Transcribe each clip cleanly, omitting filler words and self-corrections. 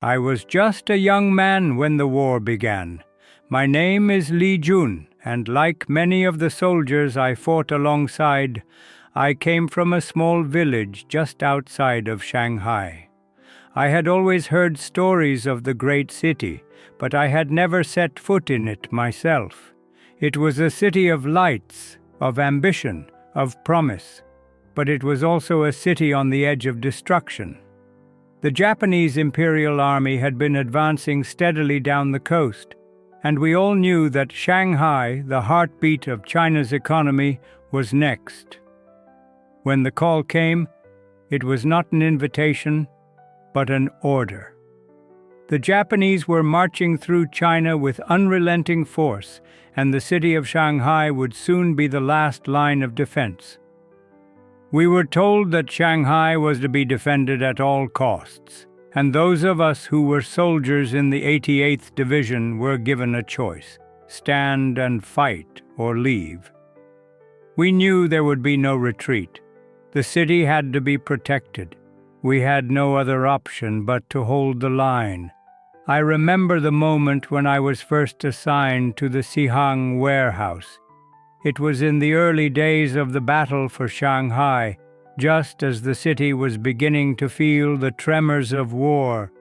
I was just a young man when the war began. My name is Li Jun, and like many of the soldiers I fought alongside, I came from a small village just outside of Shanghai. I had always heard stories of the great city, but I had never set foot in it myself. It was a city of lights, of ambition, of promise, but it was also a city on the edge of destruction. The Japanese Imperial Army had been advancing steadily down the coast, and we all knew that Shanghai, the heartbeat of China's economy, was next. When the call came, it was not an invitation, but an order. The Japanese were marching through China with unrelenting force, and the city of Shanghai would soon be the last line of defense. We were told that Shanghai was to be defended at all costs, and those of us who were soldiers in the 88th Division were given a choice: stand and fight or leave. We knew there would be no retreat. The city had to be protected. We had no other option but to hold the line. I remember the moment when I was first assigned to the Sihang Warehouse. It was in the early days of the battle for Shanghai, just as the city was beginning to feel the tremors of war.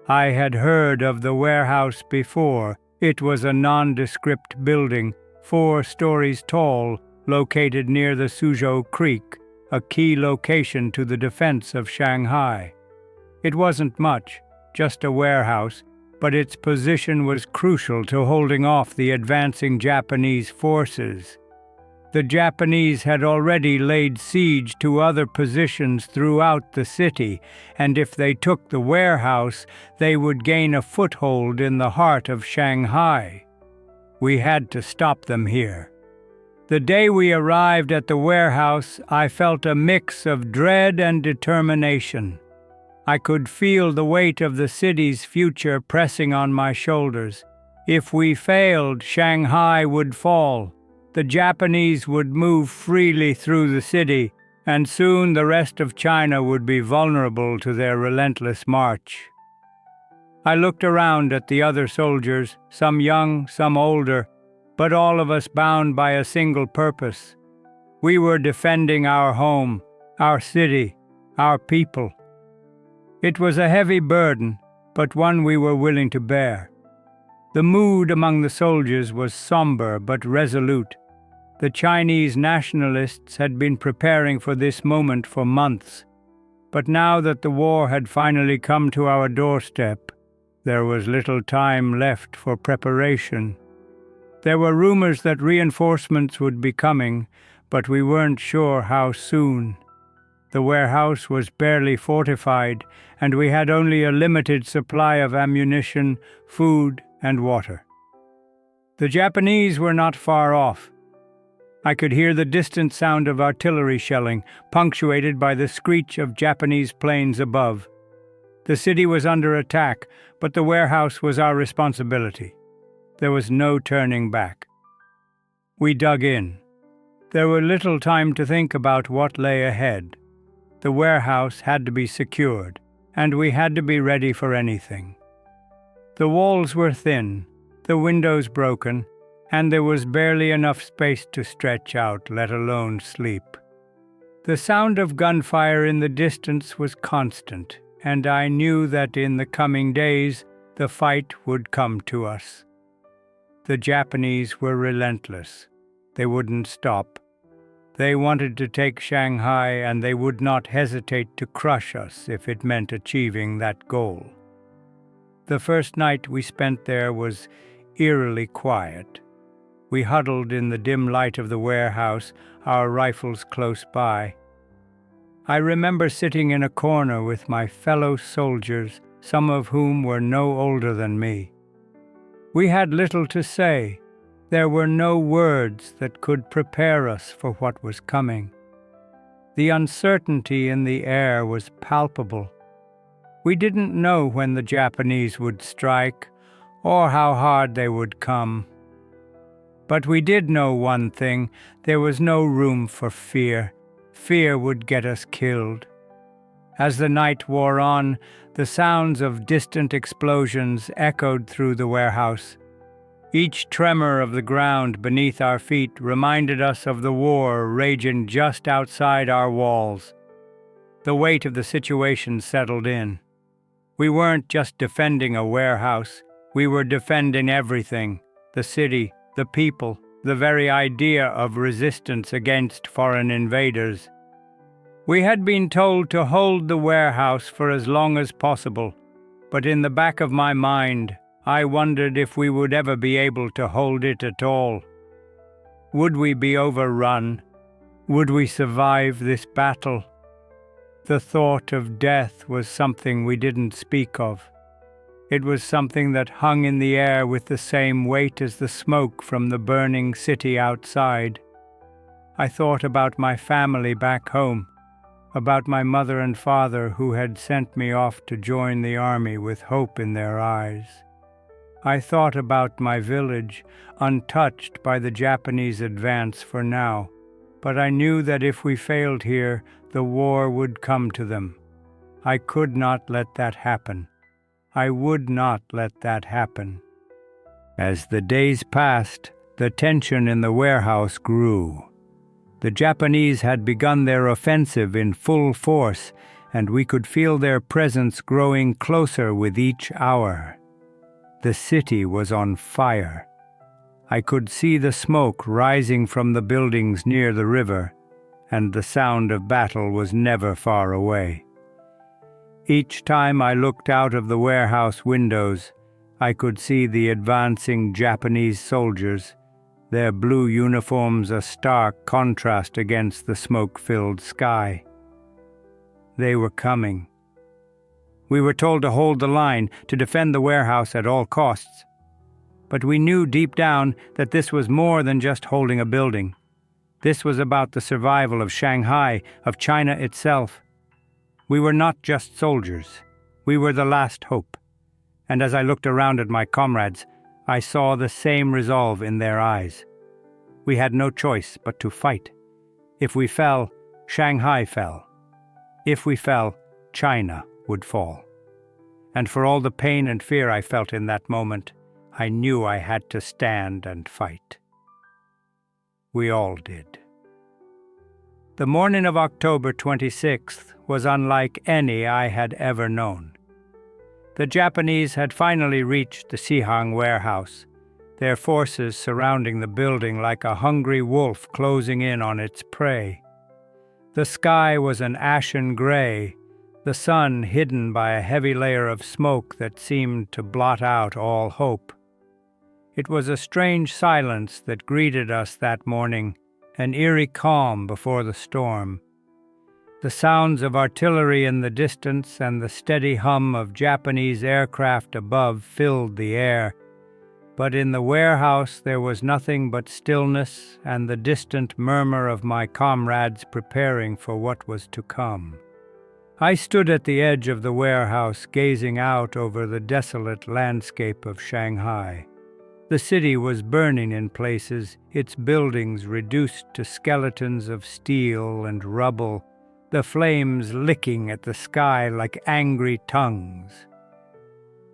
I had heard of the warehouse before. It was a nondescript building, 4 stories tall, located near the Suzhou Creek, a key location to the defense of Shanghai. It wasn't much, just a warehouse, but its position was crucial to holding off the advancing Japanese forces. The Japanese had already laid siege to other positions throughout the city, and if they took the warehouse, they would gain a foothold in the heart of Shanghai. We had to stop them here. The day we arrived at the warehouse, I felt a mix of dread and determination. I could feel the weight of the city's future pressing on my shoulders. If we failed, Shanghai would fall. The Japanese would move freely through the city, and soon the rest of China would be vulnerable to their relentless march. I looked around at the other soldiers, some young, some older, but all of us bound by a single purpose. We were defending our home, our city, our people. It was a heavy burden, but one we were willing to bear. The mood among the soldiers was somber but resolute. The Chinese nationalists had been preparing for this moment for months, but now that the war had finally come to our doorstep, there was little time left for preparation. There were rumors that reinforcements would be coming, but we weren't sure how soon. The warehouse was barely fortified, and we had only a limited supply of ammunition, food, and water. The Japanese were not far off. I could hear the distant sound of artillery shelling, punctuated by the screech of Japanese planes above. The city was under attack, but the warehouse was our responsibility. There was no turning back. We dug in. There was little time to think about what lay ahead. The warehouse had to be secured, and we had to be ready for anything. The walls were thin, the windows broken, and there was barely enough space to stretch out, let alone sleep. The sound of gunfire in the distance was constant, and I knew that in the coming days the fight would come to us. The Japanese were relentless. They wouldn't stop. They wanted to take Shanghai, and they would not hesitate to crush us if it meant achieving that goal. The first night we spent there was eerily quiet. We huddled in the dim light of the warehouse, our rifles close by. I remember sitting in a corner with my fellow soldiers, some of whom were no older than me. We had little to say. There were no words that could prepare us for what was coming. The uncertainty in the air was palpable. We didn't know when the Japanese would strike or how hard they would come. But we did know one thing: there was no room for fear. Fear would get us killed. As the night wore on, the sounds of distant explosions echoed through the warehouse. Each tremor of the ground beneath our feet reminded us of the war raging just outside our walls. The weight of the situation settled in. We weren't just defending a warehouse, we were defending everything: the city, the people, the very idea of resistance against foreign invaders. We had been told to hold the warehouse for as long as possible, but in the back of my mind, I wondered if we would ever be able to hold it at all. Would we be overrun? Would we survive this battle? The thought of death was something we didn't speak of. It was something that hung in the air with the same weight as the smoke from the burning city outside. I thought about my family back home, about my mother and father who had sent me off to join the army with hope in their eyes. I thought about my village, untouched by the Japanese advance for now, but I knew that if we failed here, the war would come to them. I could not let that happen. I would not let that happen. As the days passed, the tension in the warehouse grew. The Japanese had begun their offensive in full force, and we could feel their presence growing closer with each hour. The city was on fire. I could see the smoke rising from the buildings near the river, and the sound of battle was never far away. Each time I looked out of the warehouse windows, I could see the advancing Japanese soldiers, their blue uniforms a stark contrast against the smoke-filled sky. They were coming. We were told to hold the line, to defend the warehouse at all costs. But we knew deep down that this was more than just holding a building. This was about the survival of Shanghai, of China itself. We were not just soldiers. We were the last hope. And as I looked around at my comrades, I saw the same resolve in their eyes. We had no choice but to fight. If we fell, Shanghai fell. If we fell, China would fall. And for all the pain and fear I felt in that moment, I knew I had to stand and fight. We all did. The morning of October 26th was unlike any I had ever known. The Japanese had finally reached the Sihang Warehouse, their forces surrounding the building like a hungry wolf closing in on its prey. The sky was an ashen gray, the sun hidden by a heavy layer of smoke that seemed to blot out all hope. It was a strange silence that greeted us that morning, an eerie calm before the storm. The sounds of artillery in the distance and the steady hum of Japanese aircraft above filled the air, but in the warehouse there was nothing but stillness and the distant murmur of my comrades preparing for what was to come. I stood at the edge of the warehouse gazing out over the desolate landscape of Shanghai. The city was burning in places, its buildings reduced to skeletons of steel and rubble, the flames licking at the sky like angry tongues.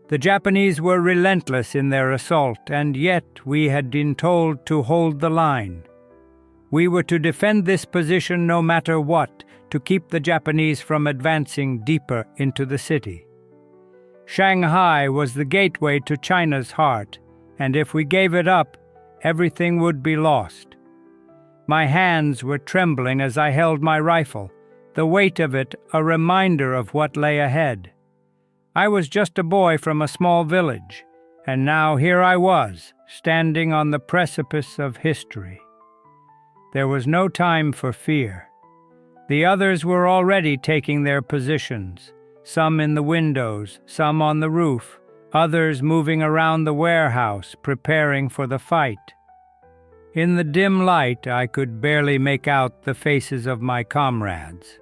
The Japanese were relentless in their assault, and yet we had been told to hold the line. We were to defend this position no matter what, to keep the Japanese from advancing deeper into the city. Shanghai was the gateway to China's heart, and if we gave it up, everything would be lost. My hands were trembling as I held my rifle, the weight of it a reminder of what lay ahead. I was just a boy from a small village, and now here I was, standing on the precipice of history. There was no time for fear. The others were already taking their positions, some in the windows, some on the roof, others moving around the warehouse, preparing for the fight. In the dim light, I could barely make out the faces of my comrades.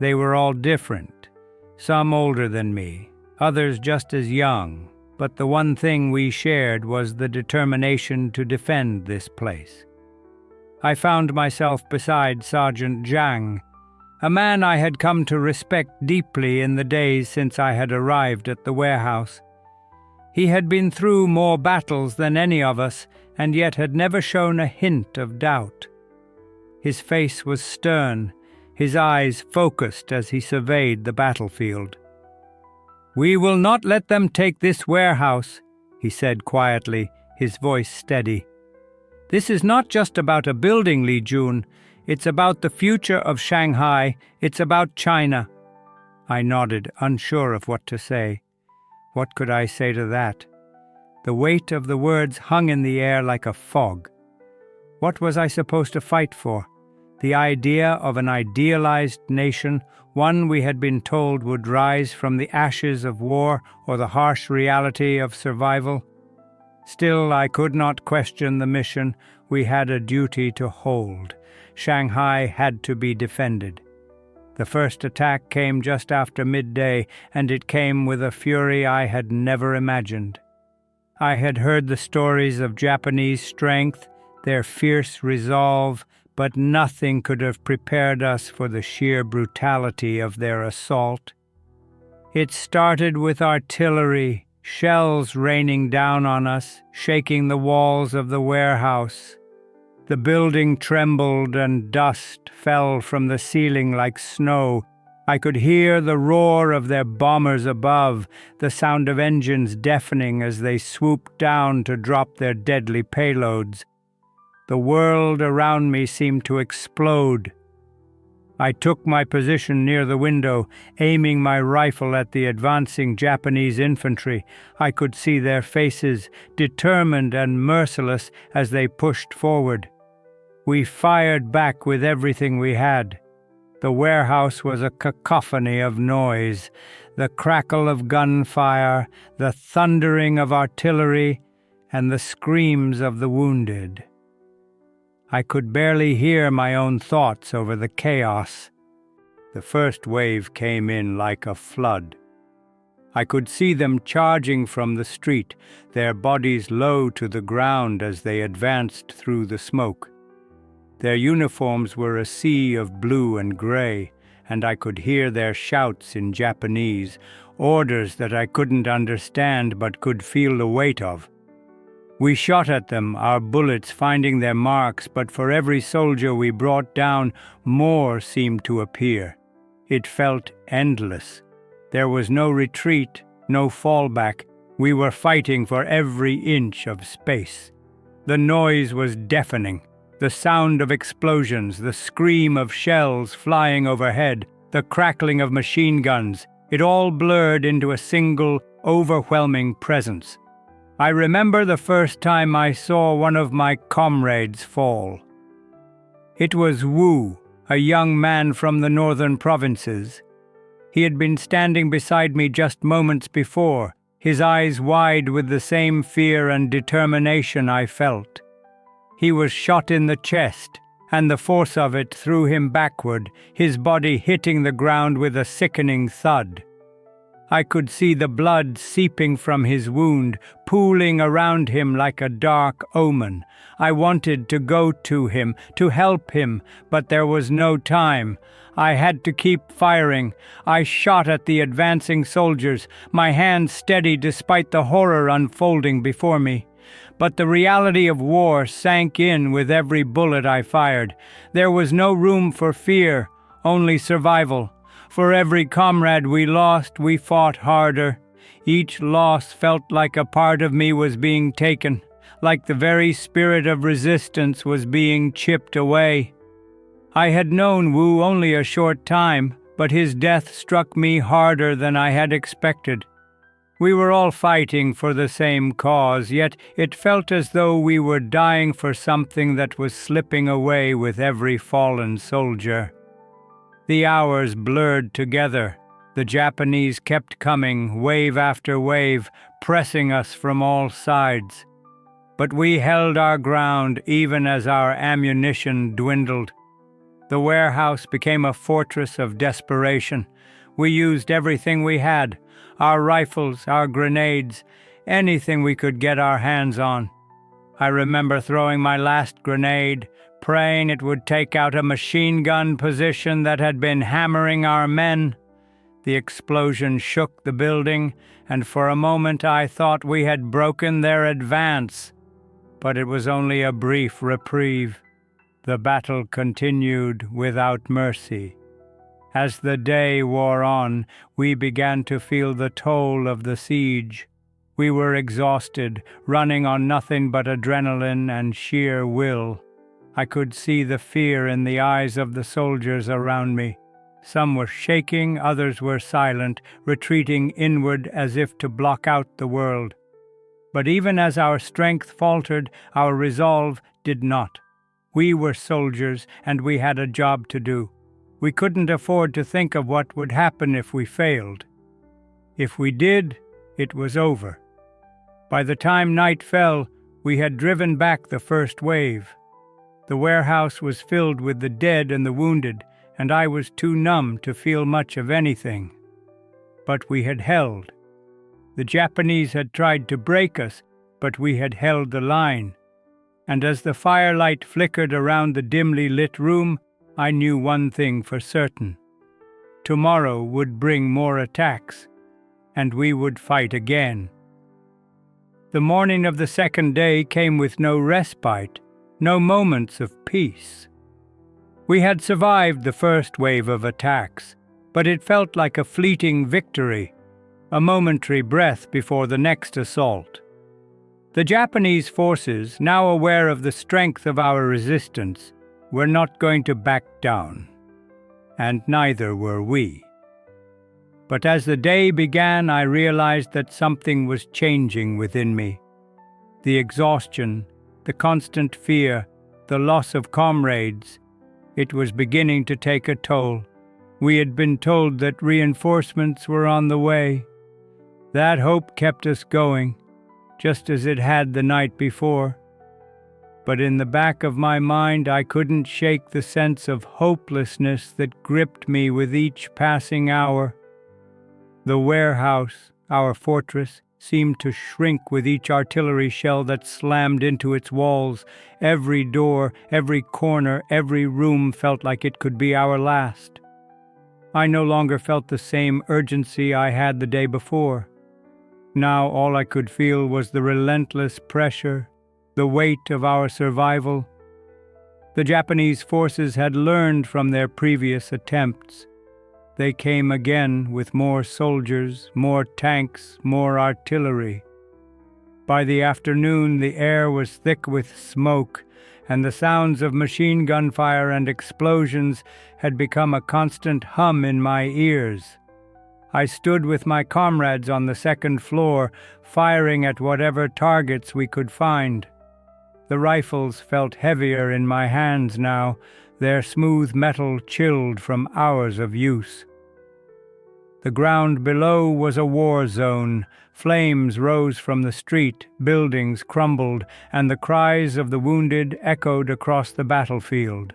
They were all different, some older than me, others just as young, but the one thing we shared was the determination to defend this place. I found myself beside Sergeant Zhang, a man I had come to respect deeply in the days since I had arrived at the warehouse. He had been through more battles than any of us, and yet had never shown a hint of doubt. His face was stern, his eyes focused as he surveyed the battlefield. "We will not let them take this warehouse," he said quietly, his voice steady. "This is not just about a building, Li Jun. It's about the future of Shanghai. It's about China." I nodded, unsure of what to say. What could I say to that? The weight of the words hung in the air like a fog. What was I supposed to fight for? The idea of an idealized nation, one we had been told would rise from the ashes of war, or the harsh reality of survival? Still, I could not question the mission. We had a duty to hold. Shanghai had to be defended. The first attack came just after midday, and it came with a fury I had never imagined. I had heard the stories of Japanese strength, their fierce resolve, but nothing could have prepared us for the sheer brutality of their assault. It started with artillery, shells raining down on us, shaking the walls of the warehouse. The building trembled and dust fell from the ceiling like snow. I could hear the roar of their bombers above, the sound of engines deafening as they swooped down to drop their deadly payloads. The world around me seemed to explode. I took my position near the window, aiming my rifle at the advancing Japanese infantry. I could see their faces, determined and merciless as they pushed forward. We fired back with everything we had. The warehouse was a cacophony of noise, the crackle of gunfire, the thundering of artillery, and the screams of the wounded. I could barely hear my own thoughts over the chaos. The first wave came in like a flood. I could see them charging from the street, their bodies low to the ground as they advanced through the smoke. Their uniforms were a sea of blue and gray, and I could hear their shouts in Japanese, orders that I couldn't understand but could feel the weight of. We shot at them, our bullets finding their marks, but for every soldier we brought down, more seemed to appear. It felt endless. There was no retreat, no fallback. We were fighting for every inch of space. The noise was deafening. The sound of explosions, the scream of shells flying overhead, the crackling of machine guns, it all blurred into a single, overwhelming presence. I remember the first time I saw one of my comrades fall. It was Wu, a young man from the northern provinces. He had been standing beside me just moments before, his eyes wide with the same fear and determination I felt. He was shot in the chest, and the force of it threw him backward, his body hitting the ground with a sickening thud. I could see the blood seeping from his wound, pooling around him like a dark omen. I wanted to go to him, to help him, but there was no time. I had to keep firing. I shot at the advancing soldiers, my hands steady despite the horror unfolding before me. But the reality of war sank in with every bullet I fired. There was no room for fear, only survival. For every comrade we lost, we fought harder. Each loss felt like a part of me was being taken, like the very spirit of resistance was being chipped away. I had known Wu only a short time, but his death struck me harder than I had expected. We were all fighting for the same cause, yet it felt as though we were dying for something that was slipping away with every fallen soldier. The hours blurred together. The Japanese kept coming, wave after wave, pressing us from all sides. But we held our ground even as our ammunition dwindled. The warehouse became a fortress of desperation. We used everything we had, our rifles, our grenades, anything we could get our hands on. I remember throwing my last grenade, praying it would take out a machine gun position that had been hammering our men. The explosion shook the building, and for a moment I thought we had broken their advance. But it was only a brief reprieve. The battle continued without mercy. As the day wore on, we began to feel the toll of the siege. We were exhausted, running on nothing but adrenaline and sheer will. I could see the fear in the eyes of the soldiers around me. Some were shaking, others were silent, retreating inward as if to block out the world. But even as our strength faltered, our resolve did not. We were soldiers, and we had a job to do. We couldn't afford to think of what would happen if we failed. If we did, it was over. By the time night fell, we had driven back the first wave. The warehouse was filled with the dead and the wounded, and I was too numb to feel much of anything. But we had held. The Japanese had tried to break us, but we had held the line. And as the firelight flickered around the dimly lit room, I knew one thing for certain. Tomorrow would bring more attacks, and we would fight again. The morning of the second day came with no respite, no moments of peace. We had survived the first wave of attacks, but it felt like a fleeting victory, a momentary breath before the next assault. The Japanese forces, now aware of the strength of our resistance, were not going to back down, and neither were we. But as the day began, I realized that something was changing within me. The exhaustion, the constant fear, the loss of comrades, it was beginning to take a toll. We had been told that reinforcements were on the way. That hope kept us going, just as it had the night before. But in the back of my mind, I couldn't shake the sense of hopelessness that gripped me with each passing hour. The warehouse, our fortress, seemed to shrink with each artillery shell that slammed into its walls. Every door, every corner, every room felt like it could be our last. I no longer felt the same urgency I had the day before. Now all I could feel was the relentless pressure, the weight of our survival. The Japanese forces had learned from their previous attempts. They came again with more soldiers, more tanks, more artillery. By the afternoon, the air was thick with smoke, and the sounds of machine gun fire and explosions had become a constant hum in my ears. I stood with my comrades on the second floor, firing at whatever targets we could find. The rifles felt heavier in my hands now, their smooth metal chilled from hours of use. The ground below was a war zone. Flames rose from the street, buildings crumbled, and the cries of the wounded echoed across the battlefield.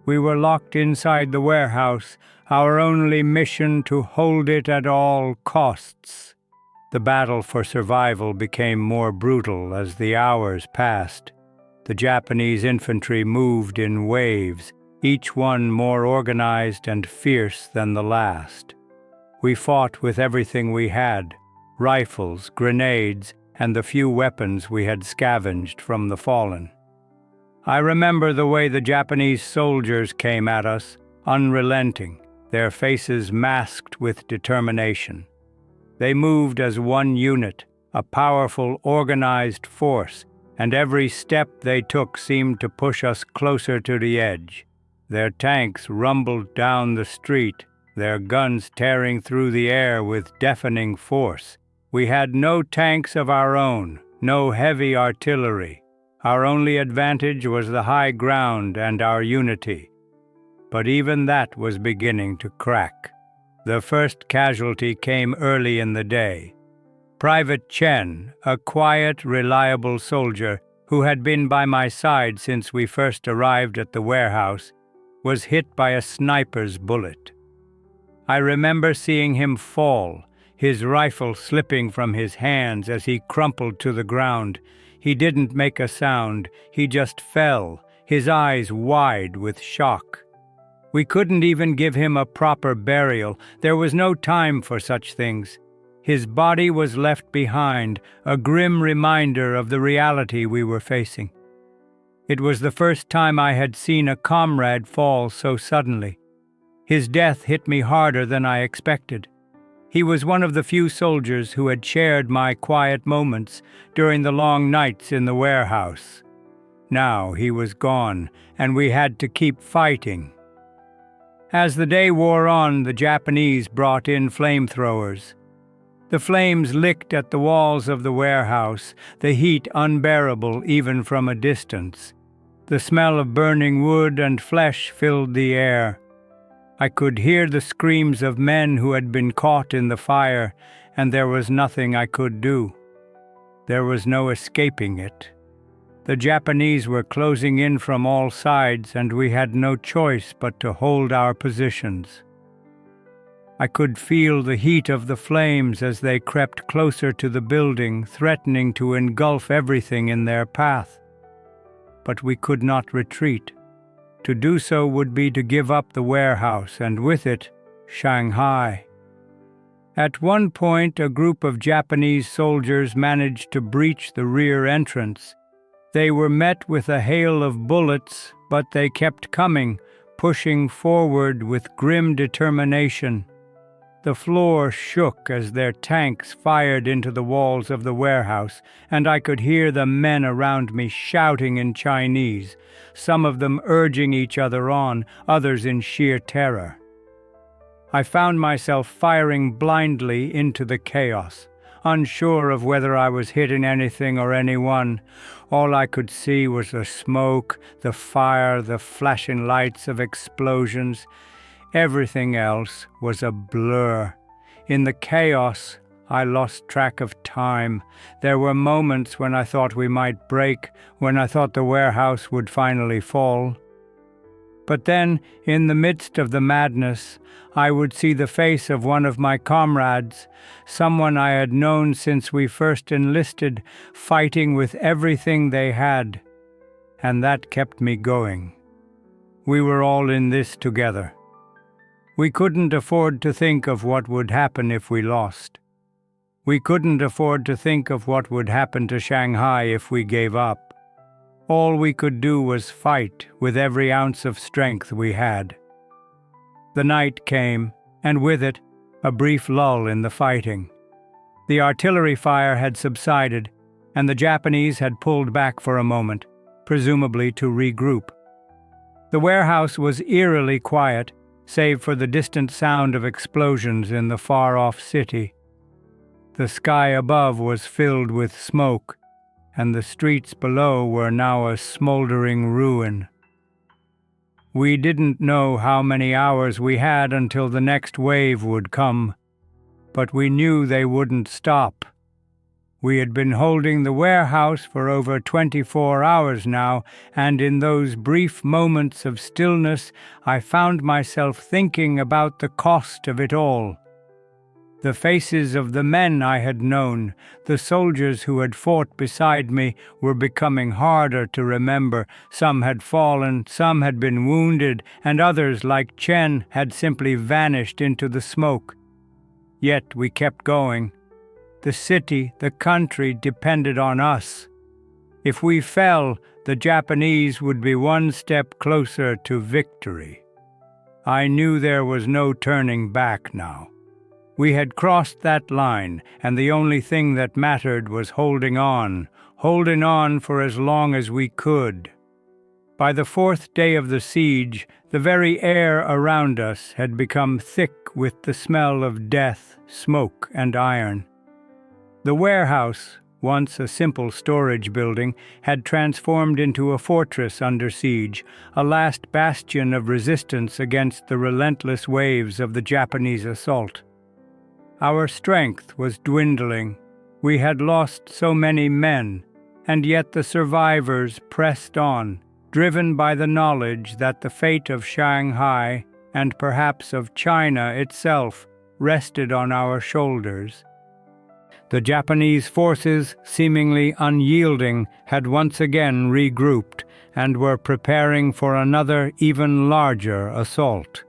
We were locked inside the warehouse, our only mission to hold it at all costs. The battle for survival became more brutal as the hours passed. The Japanese infantry moved in waves, each one more organized and fierce than the last. We fought with everything we had, rifles, grenades, and the few weapons we had scavenged from the fallen. I remember the way the Japanese soldiers came at us, unrelenting, their faces masked with determination. They moved as one unit, a powerful, organized force, and every step they took seemed to push us closer to the edge. Their tanks rumbled down the street, their guns tearing through the air with deafening force. We had no tanks of our own, no heavy artillery. Our only advantage was the high ground and our unity. But even that was beginning to crack. The first casualty came early in the day. Private Chen, a quiet, reliable soldier who had been by my side since we first arrived at the warehouse, was hit by a sniper's bullet. I remember seeing him fall, his rifle slipping from his hands as he crumpled to the ground. He didn't make a sound, he just fell, his eyes wide with shock. We couldn't even give him a proper burial. There was no time for such things. His body was left behind, a grim reminder of the reality we were facing. It was the first time I had seen a comrade fall so suddenly. His death hit me harder than I expected. He was one of the few soldiers who had shared my quiet moments during the long nights in the warehouse. Now he was gone, and we had to keep fighting. As the day wore on, the Japanese brought in flamethrowers. The flames licked at the walls of the warehouse, the heat unbearable even from a distance. The smell of burning wood and flesh filled the air. I could hear the screams of men who had been caught in the fire, and there was nothing I could do. There was no escaping it. The Japanese were closing in from all sides, and we had no choice but to hold our positions. I could feel the heat of the flames as they crept closer to the building, threatening to engulf everything in their path. But we could not retreat. To do so would be to give up the warehouse, and with it, Shanghai. At one point, a group of Japanese soldiers managed to breach the rear entrance. They were met with a hail of bullets, but they kept coming, pushing forward with grim determination. The floor shook as their tanks fired into the walls of the warehouse, and I could hear the men around me shouting in Chinese, some of them urging each other on, others in sheer terror. I found myself firing blindly into the chaos, unsure of whether I was hitting anything or anyone. All I could see was the smoke, the fire, the flashing lights of explosions. Everything else was a blur. In the chaos, I lost track of time. There were moments when I thought we might break, when I thought the warehouse would finally fall. But then, in the midst of the madness, I would see the face of one of my comrades, someone I had known since we first enlisted, fighting with everything they had. And that kept me going. We were all in this together. We couldn't afford to think of what would happen if we lost. We couldn't afford to think of what would happen to Shanghai if we gave up. All we could do was fight with every ounce of strength we had. The night came, and with it, a brief lull in the fighting. The artillery fire had subsided, and the Japanese had pulled back for a moment, presumably to regroup. The warehouse was eerily quiet, save for the distant sound of explosions in the far-off city. The sky above was filled with smoke, and the streets below were now a smoldering ruin. We didn't know how many hours we had until the next wave would come, but we knew they wouldn't stop. We had been holding the warehouse for over 24 hours now, and in those brief moments of stillness, I found myself thinking about the cost of it all. The faces of the men I had known, the soldiers who had fought beside me, were becoming harder to remember. Some had fallen, some had been wounded, and others, like Chen, had simply vanished into the smoke. Yet we kept going. The city, the country depended on us. If we fell, the Japanese would be one step closer to victory. I knew there was no turning back now. We had crossed that line, and the only thing that mattered was holding on for as long as we could. By the fourth day of the siege, the very air around us had become thick with the smell of death, smoke, and iron. The warehouse, once a simple storage building, had transformed into a fortress under siege, a last bastion of resistance against the relentless waves of the Japanese assault. Our strength was dwindling. We had lost so many men, and yet the survivors pressed on, driven by the knowledge that the fate of Shanghai, and perhaps of China itself, rested on our shoulders. The Japanese forces, seemingly unyielding, had once again regrouped and were preparing for another, even larger assault.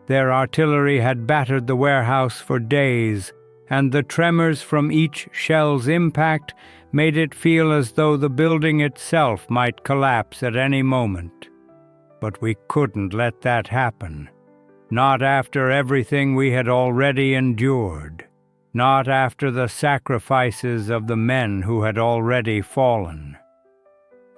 Their artillery had battered the warehouse for days, and the tremors from each shell's impact made it feel as though the building itself might collapse at any moment. But we couldn't let that happen. Not after everything we had already endured. Not after the sacrifices of the men who had already fallen.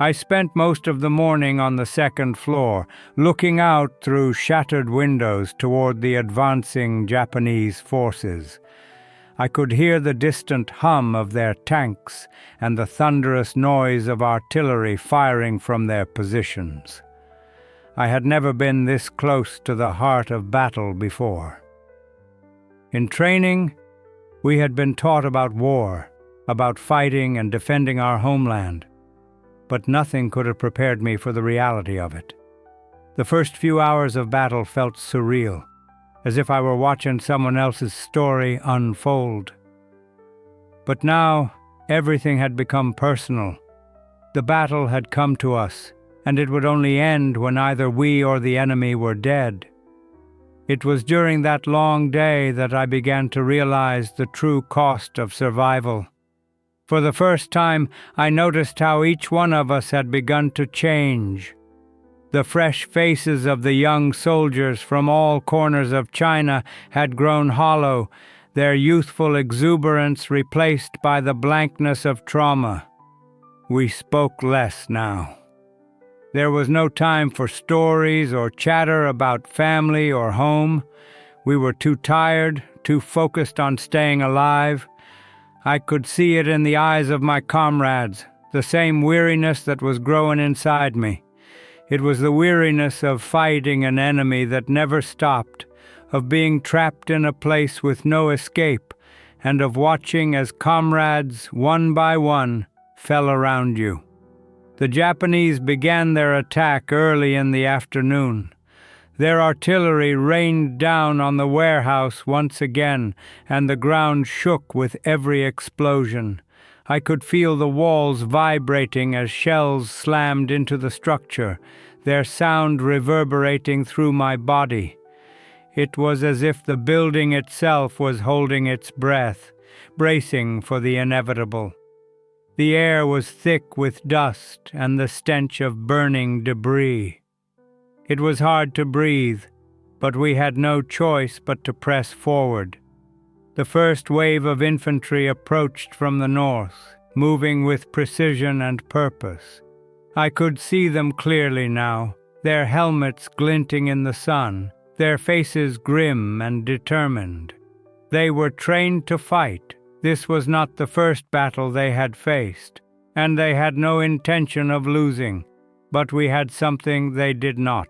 I spent most of the morning on the second floor, looking out through shattered windows toward the advancing Japanese forces. I could hear the distant hum of their tanks and the thunderous noise of artillery firing from their positions. I had never been this close to the heart of battle before. In training, we had been taught about war, about fighting and defending our homeland, but nothing could have prepared me for the reality of it. The first few hours of battle felt surreal, as if I were watching someone else's story unfold. But now, everything had become personal. The battle had come to us, and it would only end when either we or the enemy were dead. It was during that long day that I began to realize the true cost of survival. For the first time, I noticed how each one of us had begun to change. The fresh faces of the young soldiers from all corners of China had grown hollow, their youthful exuberance replaced by the blankness of trauma. We spoke less now. There was no time for stories or chatter about family or home. We were too tired, too focused on staying alive. I could see it in the eyes of my comrades, the same weariness that was growing inside me. It was the weariness of fighting an enemy that never stopped, of being trapped in a place with no escape, and of watching as comrades, one by one, fell around you. The Japanese began their attack early in the afternoon. Their artillery rained down on the warehouse once again, and the ground shook with every explosion. I could feel the walls vibrating as shells slammed into the structure, their sound reverberating through my body. It was as if the building itself was holding its breath, bracing for the inevitable. The air was thick with dust and the stench of burning debris. It was hard to breathe, but we had no choice but to press forward. The first wave of infantry approached from the north, moving with precision and purpose. I could see them clearly now, their helmets glinting in the sun, their faces grim and determined. They were trained to fight. This was not the first battle they had faced, and they had no intention of losing. But we had something they did not.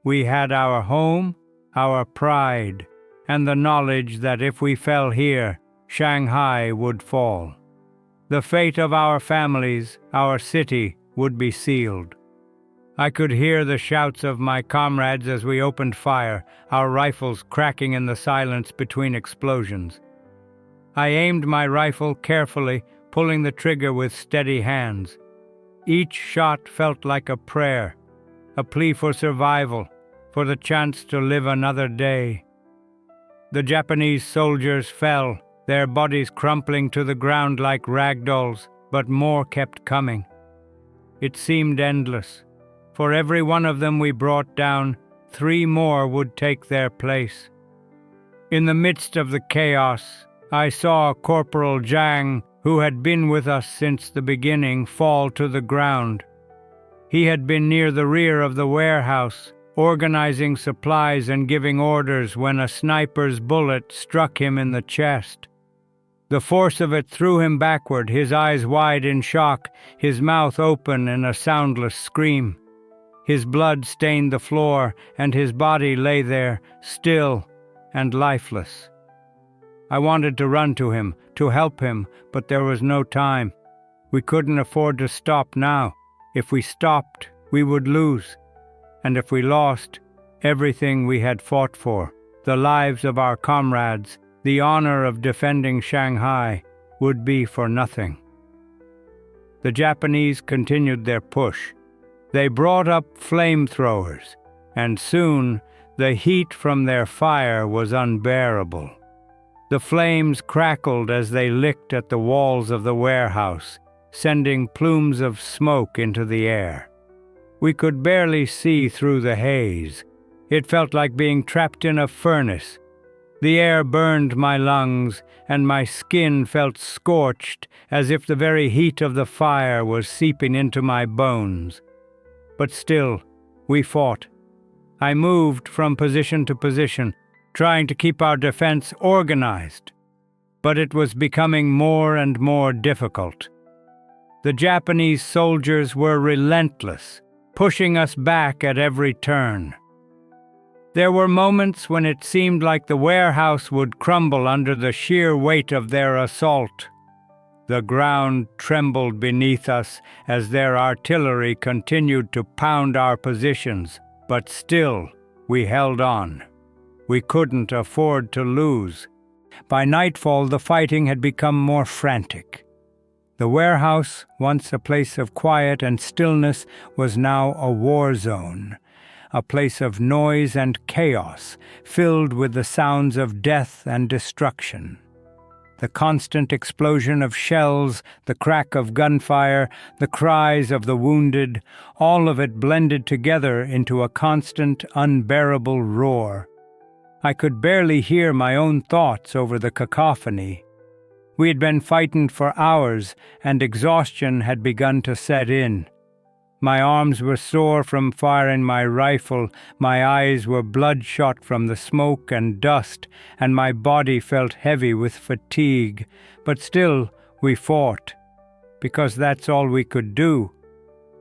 We had our home, our pride, and the knowledge that if we fell here, Shanghai would fall. The fate of our families, our city, would be sealed. I could hear the shouts of my comrades as we opened fire, our rifles cracking in the silence between explosions. I aimed my rifle carefully, pulling the trigger with steady hands. Each shot felt like a prayer, a plea for survival, for the chance to live another day. The Japanese soldiers fell, their bodies crumpling to the ground like ragdolls, but more kept coming. It seemed endless. For every one of them we brought down, 3 more would take their place. In the midst of the chaos, I saw Corporal Zhang, who had been with us since the beginning, fall to the ground. He had been near the rear of the warehouse, organizing supplies and giving orders when a sniper's bullet struck him in the chest. The force of it threw him backward, his eyes wide in shock, his mouth open in a soundless scream. His blood stained the floor, and his body lay there, still and lifeless. I wanted to run to him, to help him, but there was no time. We couldn't afford to stop now. If we stopped, we would lose. And if we lost, everything we had fought for, the lives of our comrades, the honor of defending Shanghai, would be for nothing. The Japanese continued their push. They brought up flamethrowers, and soon the heat from their fire was unbearable. The flames crackled as they licked at the walls of the warehouse, sending plumes of smoke into the air. We could barely see through the haze. It felt like being trapped in a furnace. The air burned my lungs, and my skin felt scorched, as if the very heat of the fire was seeping into my bones. But still, we fought. I moved from position to position, trying to keep our defense organized. But it was becoming more and more difficult. The Japanese soldiers were relentless, pushing us back at every turn. There were moments when it seemed like the warehouse would crumble under the sheer weight of their assault. The ground trembled beneath us as their artillery continued to pound our positions, but still we held on. We couldn't afford to lose. By nightfall, the fighting had become more frantic. The warehouse, once a place of quiet and stillness, was now a war zone, a place of noise and chaos, filled with the sounds of death and destruction. The constant explosion of shells, the crack of gunfire, the cries of the wounded, all of it blended together into a constant, unbearable roar. I could barely hear my own thoughts over the cacophony. We had been fighting for hours, and exhaustion had begun to set in. My arms were sore from firing my rifle, my eyes were bloodshot from the smoke and dust, and my body felt heavy with fatigue. But still, we fought, because that's all we could do.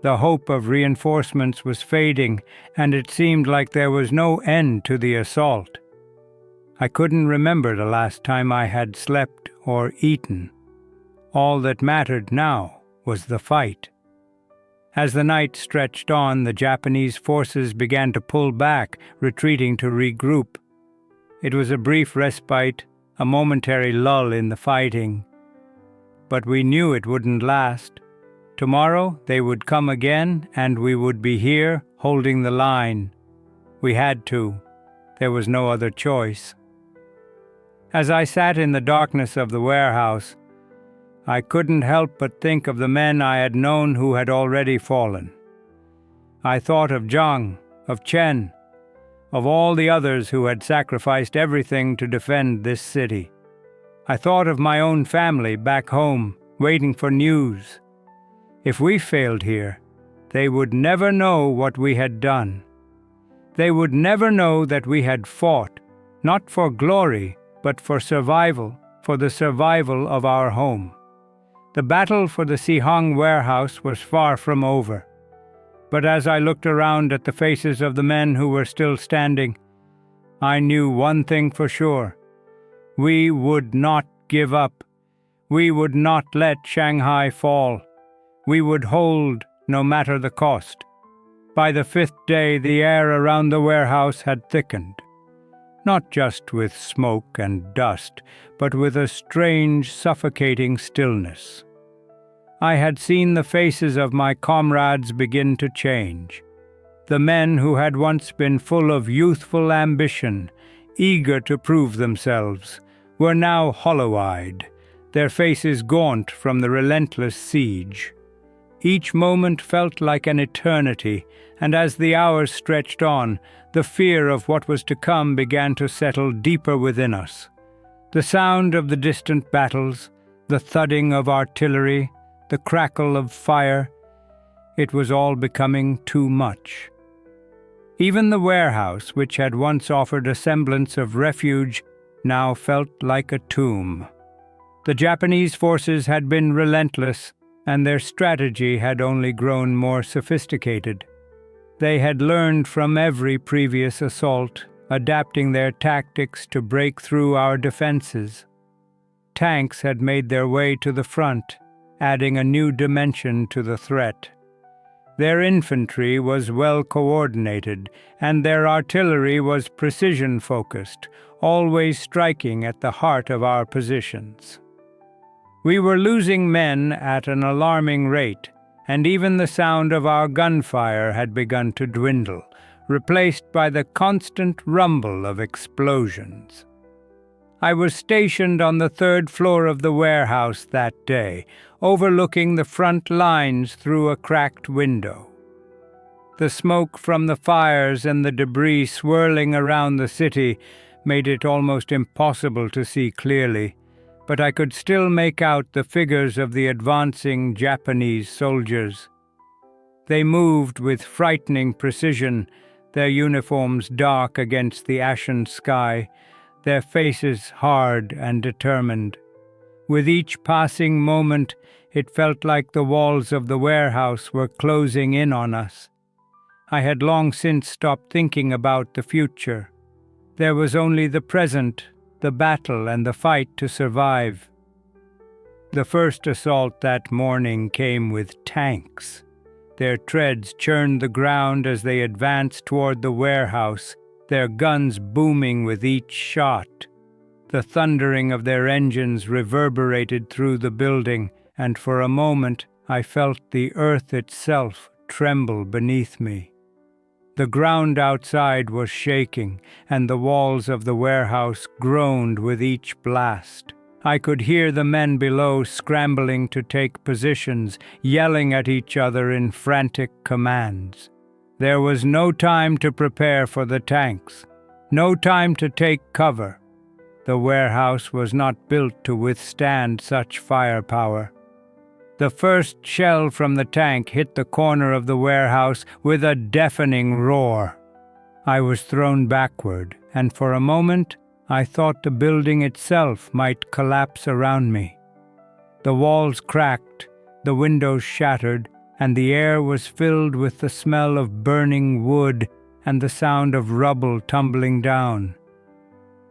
The hope of reinforcements was fading, and it seemed like there was no end to the assault. I couldn't remember the last time I had slept or eaten. All that mattered now was the fight. As the night stretched on, the Japanese forces began to pull back, retreating to regroup. It was a brief respite, a momentary lull in the fighting. But we knew it wouldn't last. Tomorrow they would come again, and we would be here, holding the line. We had to. There was no other choice. As I sat in the darkness of the warehouse, I couldn't help but think of the men I had known who had already fallen. I thought of Zhang, of Chen, of all the others who had sacrificed everything to defend this city. I thought of my own family back home, waiting for news. If we failed here, they would never know what we had done. They would never know that we had fought, not for glory, but for survival, for the survival of our home. The battle for the Sihang Warehouse was far from over. But as I looked around at the faces of the men who were still standing, I knew one thing for sure. We would not give up. We would not let Shanghai fall. We would hold no matter the cost. By the 5th day, the air around the warehouse had thickened. Not just with smoke and dust, but with a strange, suffocating stillness. I had seen the faces of my comrades begin to change. The men who had once been full of youthful ambition, eager to prove themselves, were now hollow-eyed, their faces gaunt from the relentless siege. Each moment felt like an eternity, and as the hours stretched on, the fear of what was to come began to settle deeper within us. The sound of the distant battles, the thudding of artillery, the crackle of fire, it was all becoming too much. Even the warehouse, which had once offered a semblance of refuge, now felt like a tomb. The Japanese forces had been relentless, and their strategy had only grown more sophisticated. They had learned from every previous assault, adapting their tactics to break through our defenses. Tanks had made their way to the front, adding a new dimension to the threat. Their infantry was well coordinated, and their artillery was precision-focused, always striking at the heart of our positions. We were losing men at an alarming rate, and even the sound of our gunfire had begun to dwindle, replaced by the constant rumble of explosions. I was stationed on the third floor of the warehouse that day, overlooking the front lines through a cracked window. The smoke from the fires and the debris swirling around the city made it almost impossible to see clearly, but I could still make out the figures of the advancing Japanese soldiers. They moved with frightening precision, their uniforms dark against the ashen sky, their faces hard and determined. With each passing moment, it felt like the walls of the warehouse were closing in on us. I had long since stopped thinking about the future. There was only the present, the battle and the fight to survive. The first assault that morning came with tanks. Their treads churned the ground as they advanced toward the warehouse, their guns booming with each shot. The thundering of their engines reverberated through the building, and for a moment I felt the earth itself tremble beneath me. The ground outside was shaking, and the walls of the warehouse groaned with each blast. I could hear the men below scrambling to take positions, yelling at each other in frantic commands. There was no time to prepare for the tanks, no time to take cover. The warehouse was not built to withstand such firepower. The first shell from the tank hit the corner of the warehouse with a deafening roar. I was thrown backward, and for a moment I thought the building itself might collapse around me. The walls cracked, the windows shattered, and the air was filled with the smell of burning wood and the sound of rubble tumbling down.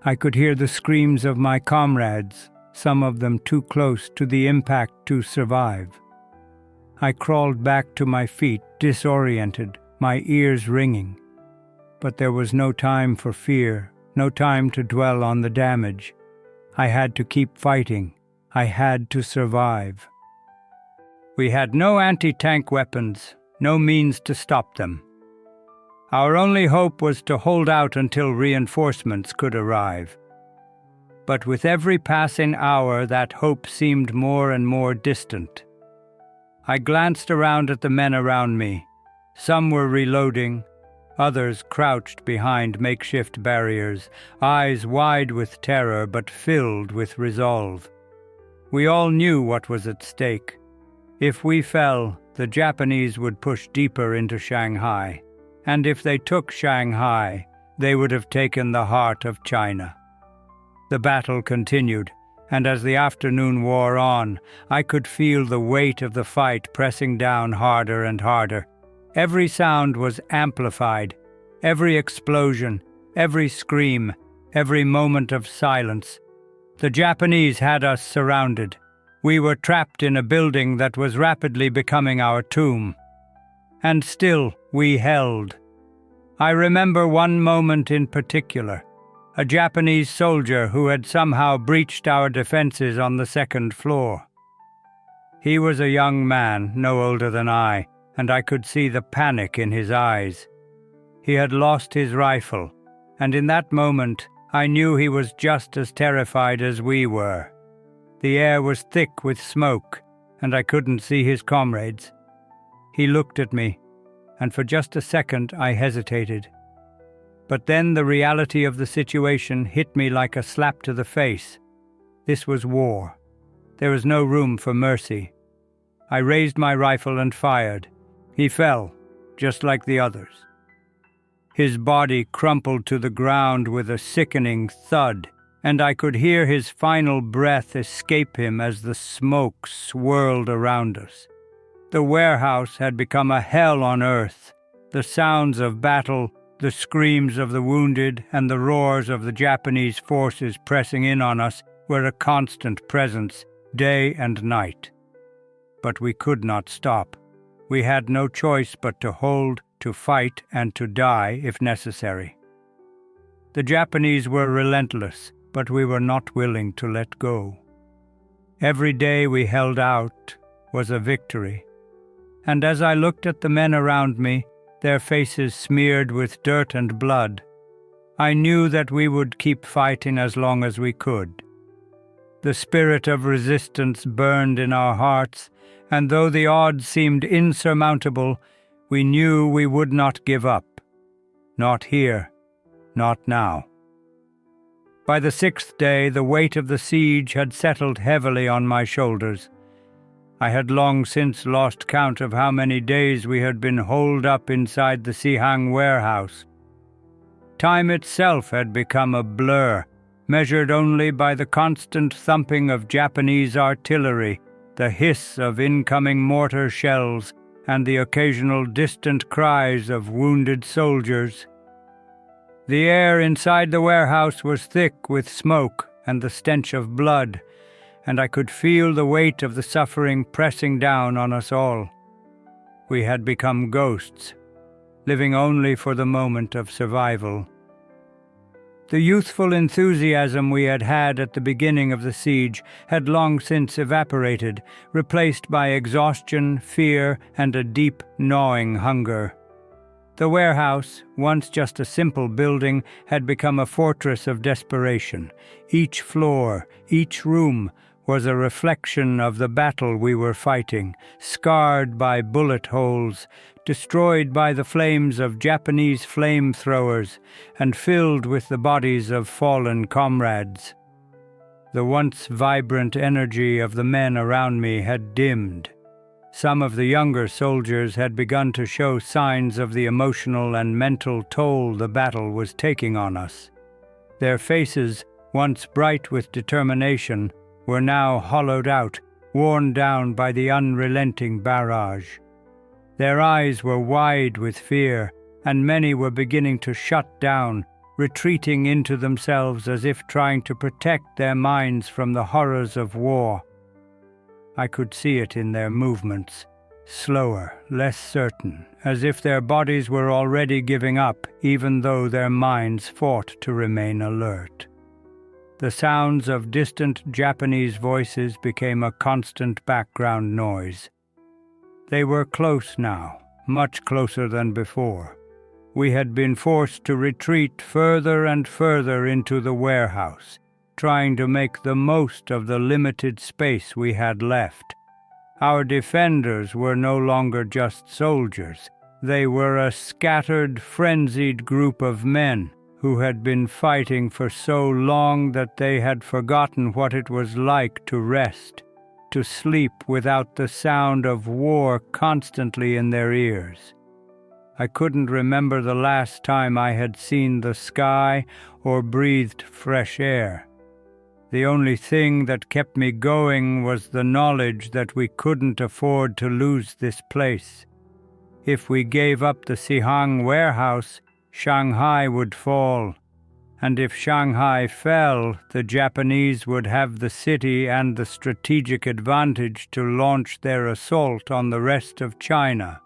I could hear the screams of my comrades, some of them too close to the impact to survive. I crawled back to my feet, disoriented, my ears ringing. But there was no time for fear, no time to dwell on the damage. I had to keep fighting. I had to survive. We had no anti-tank weapons, no means to stop them. Our only hope was to hold out until reinforcements could arrive. But with every passing hour, that hope seemed more and more distant. I glanced around at the men around me. Some were reloading, others crouched behind makeshift barriers, eyes wide with terror but filled with resolve. We all knew what was at stake. If we fell, the Japanese would push deeper into Shanghai, and if they took Shanghai, they would have taken the heart of China. The battle continued, and as the afternoon wore on, I could feel the weight of the fight pressing down harder and harder. Every sound was amplified, every explosion, every scream, every moment of silence. The Japanese had us surrounded. We were trapped in a building that was rapidly becoming our tomb. And still we held. I remember one moment in particular. A Japanese soldier who had somehow breached our defenses on the second floor. He was a young man, no older than I, and I could see the panic in his eyes. He had lost his rifle, and in that moment I knew he was just as terrified as we were. The air was thick with smoke, and I couldn't see his comrades. He looked at me, and for just a second I hesitated. But then the reality of the situation hit me like a slap to the face. This was war. There was no room for mercy. I raised my rifle and fired. He fell, just like the others. His body crumpled to the ground with a sickening thud, and I could hear his final breath escape him as the smoke swirled around us. The warehouse had become a hell on earth. The sounds of battle, the screams of the wounded, and the roars of the Japanese forces pressing in on us were a constant presence, day and night. But we could not stop. We had no choice but to hold, to fight, and to die if necessary. The Japanese were relentless, but we were not willing to let go. Every day we held out was a victory. And as I looked at the men around me, their faces smeared with dirt and blood, I knew that we would keep fighting as long as we could. The spirit of resistance burned in our hearts, and though the odds seemed insurmountable, we knew we would not give up. Not here, not now. By the 6th day, the weight of the siege had settled heavily on my shoulders. I had long since lost count of how many days we had been holed up inside the Sihang Warehouse. Time itself had become a blur, measured only by the constant thumping of Japanese artillery, the hiss of incoming mortar shells, and the occasional distant cries of wounded soldiers. The air inside the warehouse was thick with smoke and the stench of blood, and I could feel the weight of the suffering pressing down on us all. We had become ghosts, living only for the moment of survival. The youthful enthusiasm we had had at the beginning of the siege had long since evaporated, replaced by exhaustion, fear, and a deep, gnawing hunger. The warehouse, once just a simple building, had become a fortress of desperation. Each floor, each room, was a reflection of the battle we were fighting, scarred by bullet holes, destroyed by the flames of Japanese flamethrowers, and filled with the bodies of fallen comrades. The once vibrant energy of the men around me had dimmed. Some of the younger soldiers had begun to show signs of the emotional and mental toll the battle was taking on us. Their faces, once bright with determination, were now hollowed out, worn down by the unrelenting barrage. Their eyes were wide with fear, and many were beginning to shut down, retreating into themselves as if trying to protect their minds from the horrors of war. I could see it in their movements, slower, less certain, as if their bodies were already giving up, even though their minds fought to remain alert. The sounds of distant Japanese voices became a constant background noise. They were close now, much closer than before. We had been forced to retreat further and further into the warehouse, trying to make the most of the limited space we had left. Our defenders were no longer just soldiers. They were a scattered, frenzied group of men who had been fighting for so long that they had forgotten what it was like to rest, to sleep without the sound of war constantly in their ears. I couldn't remember the last time I had seen the sky or breathed fresh air. The only thing that kept me going was the knowledge that we couldn't afford to lose this place. If we gave up the Sihang Warehouse, Shanghai would fall, and if Shanghai fell, the Japanese would have the city and the strategic advantage to launch their assault on the rest of China.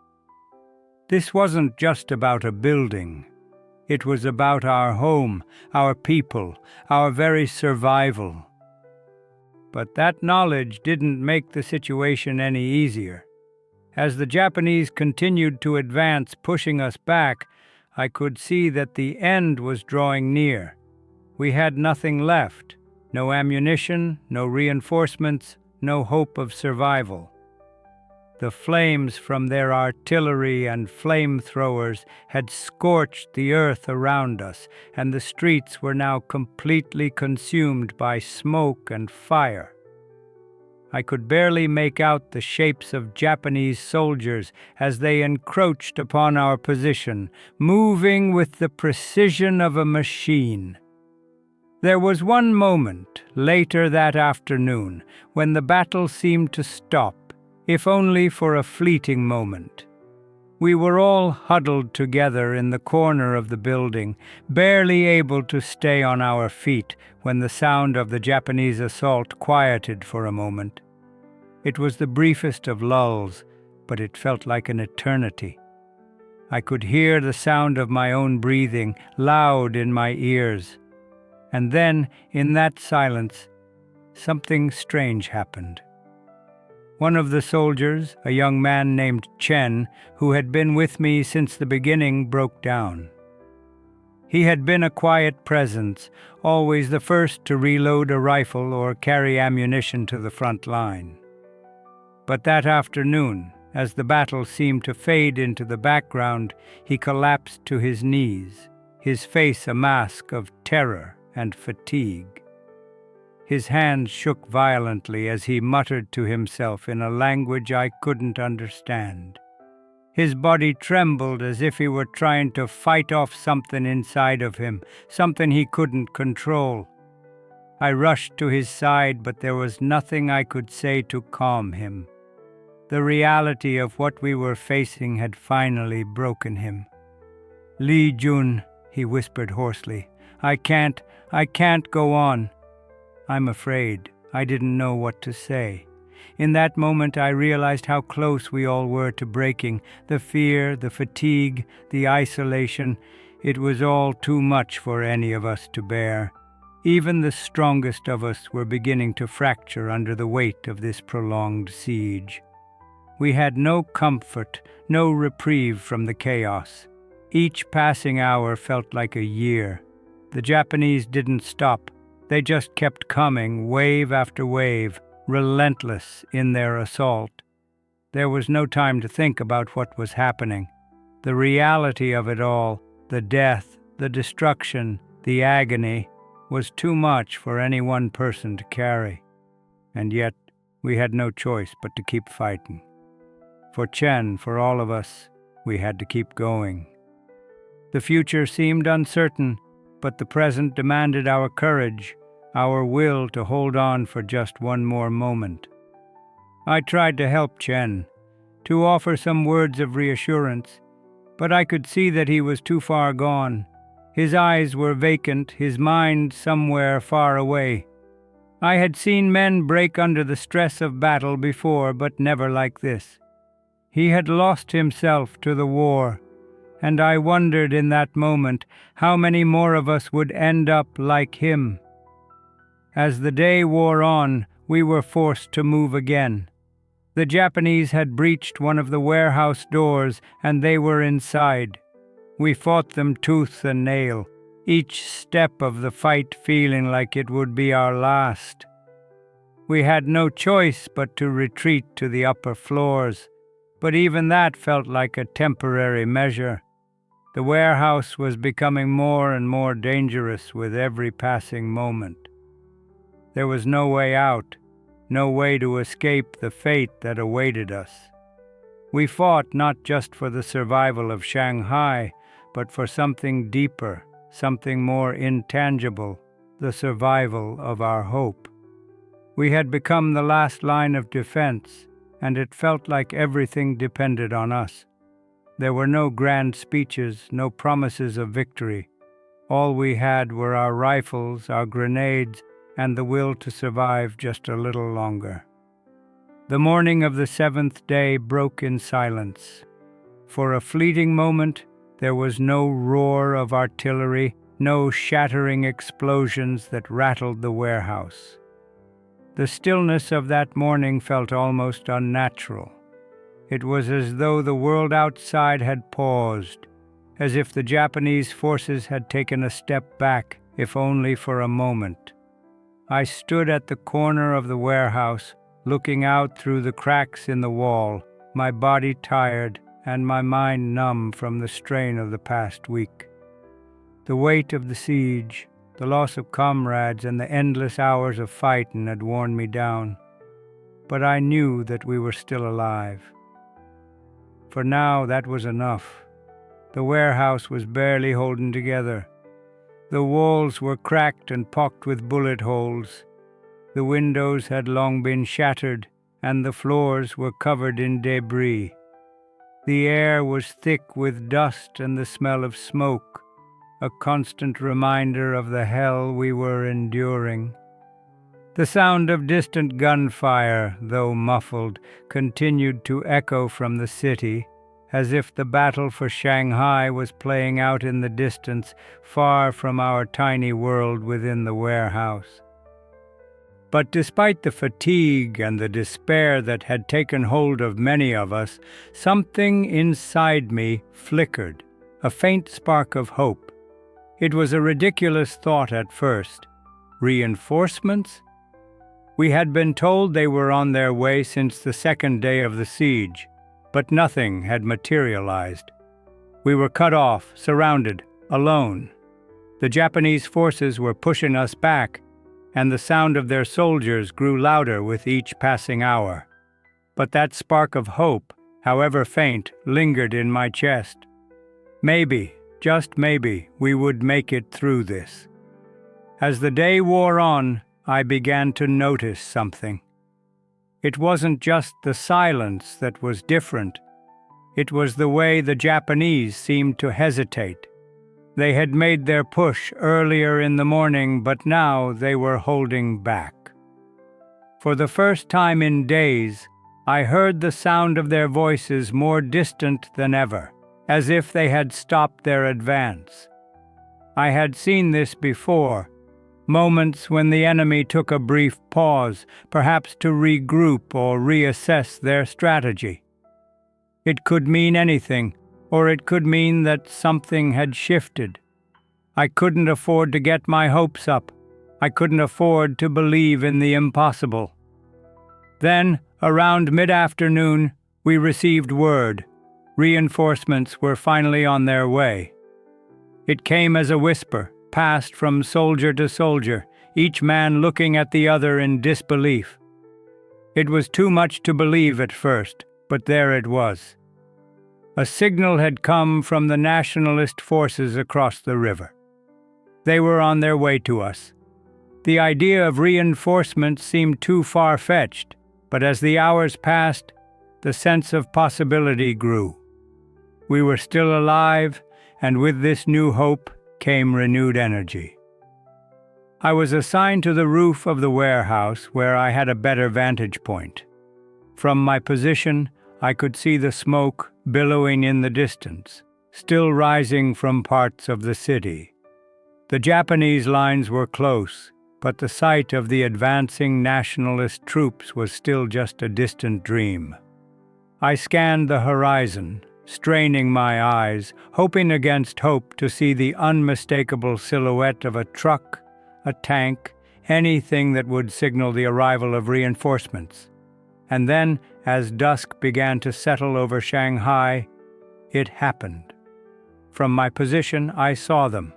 This wasn't just about a building. It was about our home, our people, our very survival. But that knowledge didn't make the situation any easier. As the Japanese continued to advance, pushing us back, I could see that the end was drawing near. We had nothing left, no ammunition, no reinforcements, no hope of survival. The flames from their artillery and flamethrowers had scorched the earth around us, and the streets were now completely consumed by smoke and fire. I could barely make out the shapes of Japanese soldiers as they encroached upon our position, moving with the precision of a machine. There was one moment, later that afternoon, when the battle seemed to stop, if only for a fleeting moment. We were all huddled together in the corner of the building, barely able to stay on our feet when the sound of the Japanese assault quieted for a moment. It was the briefest of lulls, but it felt like an eternity. I could hear the sound of my own breathing, loud in my ears. And then, in that silence, something strange happened. One of the soldiers, a young man named Chen, who had been with me since the beginning, broke down. He had been a quiet presence, always the first to reload a rifle or carry ammunition to the front line. But that afternoon, as the battle seemed to fade into the background, he collapsed to his knees, his face a mask of terror and fatigue. His hands shook violently as he muttered to himself in a language I couldn't understand. His body trembled as if he were trying to fight off something inside of him, something he couldn't control. I rushed to his side, but there was nothing I could say to calm him. The reality of what we were facing had finally broken him. "Li Jun," he whispered hoarsely, I can't go on." I'm afraid. I didn't know what to say. In that moment I realized how close we all were to breaking. The fear, the fatigue, the isolation, it was all too much for any of us to bear. Even the strongest of us were beginning to fracture under the weight of this prolonged siege. We had no comfort, no reprieve from the chaos. Each passing hour felt like a year. The Japanese didn't stop. They just kept coming, wave after wave, relentless in their assault. There was no time to think about what was happening. The reality of it all, the death, the destruction, the agony, was too much for any one person to carry. And yet, we had no choice but to keep fighting. For Chen, for all of us, we had to keep going. The future seemed uncertain, but the present demanded our courage, our will to hold on for just one more moment. I tried to help Chen, to offer some words of reassurance, but I could see that he was too far gone. His eyes were vacant, his mind somewhere far away. I had seen men break under the stress of battle before, but never like this. He had lost himself to the war, and I wondered in that moment how many more of us would end up like him. As the day wore on, we were forced to move again. The Japanese had breached one of the warehouse doors, and they were inside. We fought them tooth and nail, each step of the fight feeling like it would be our last. We had no choice but to retreat to the upper floors, but even that felt like a temporary measure. The warehouse was becoming more and more dangerous with every passing moment. There was no way out, no way to escape the fate that awaited us. We fought not just for the survival of Shanghai, but for something deeper, something more intangible, the survival of our hope. We had become the last line of defense, and it felt like everything depended on us. There were no grand speeches, no promises of victory. All we had were our rifles, our grenades, and the will to survive just a little longer. The morning of the 7th day broke in silence. For a fleeting moment, there was no roar of artillery, no shattering explosions that rattled the warehouse. The stillness of that morning felt almost unnatural. It was as though the world outside had paused, as if the Japanese forces had taken a step back, if only for a moment. I stood at the corner of the warehouse, looking out through the cracks in the wall, my body tired and my mind numb from the strain of the past week. The weight of the siege, the loss of comrades, and the endless hours of fighting had worn me down. But I knew that we were still alive. For now, that was enough. The warehouse was barely holding together. The walls were cracked and pocked with bullet holes. The windows had long been shattered, and the floors were covered in debris. The air was thick with dust and the smell of smoke, a constant reminder of the hell we were enduring. The sound of distant gunfire, though muffled, continued to echo from the city, as if the battle for Shanghai was playing out in the distance, far from our tiny world within the warehouse. But despite the fatigue and the despair that had taken hold of many of us, something inside me flickered, a faint spark of hope. It was a ridiculous thought at first. Reinforcements? We had been told they were on their way since the second day of the siege, but nothing had materialized. We were cut off, surrounded, alone. The Japanese forces were pushing us back, and the sound of their soldiers grew louder with each passing hour. But that spark of hope, however faint, lingered in my chest. Maybe, just maybe, we would make it through this. As the day wore on, I began to notice something. It wasn't just the silence that was different. It was the way the Japanese seemed to hesitate. They had made their push earlier in the morning, but now they were holding back. For the first time in days, I heard the sound of their voices more distant than ever, as if they had stopped their advance. I had seen this before, moments when the enemy took a brief pause, perhaps to regroup or reassess their strategy. It could mean anything, or it could mean that something had shifted. I couldn't afford to get my hopes up. I couldn't afford to believe in the impossible. Then, around mid-afternoon, we received word. Reinforcements were finally on their way. It came as a whisper, passed from soldier to soldier, each man looking at the other in disbelief. It was too much to believe at first, but there it was. A signal had come from the nationalist forces across the river. They were on their way to us. The idea of reinforcements seemed too far-fetched, but as the hours passed, the sense of possibility grew. We were still alive, and with this new hope came renewed energy. I was assigned to the roof of the warehouse where I had a better vantage point. From my position, I could see the smoke billowing in the distance, still rising from parts of the city. The Japanese lines were close, but the sight of the advancing nationalist troops was still just a distant dream. I scanned the horizon, straining my eyes, hoping against hope to see the unmistakable silhouette of a truck, a tank, anything that would signal the arrival of reinforcements. And then, as dusk began to settle over Shanghai, it happened. From my position, I saw them,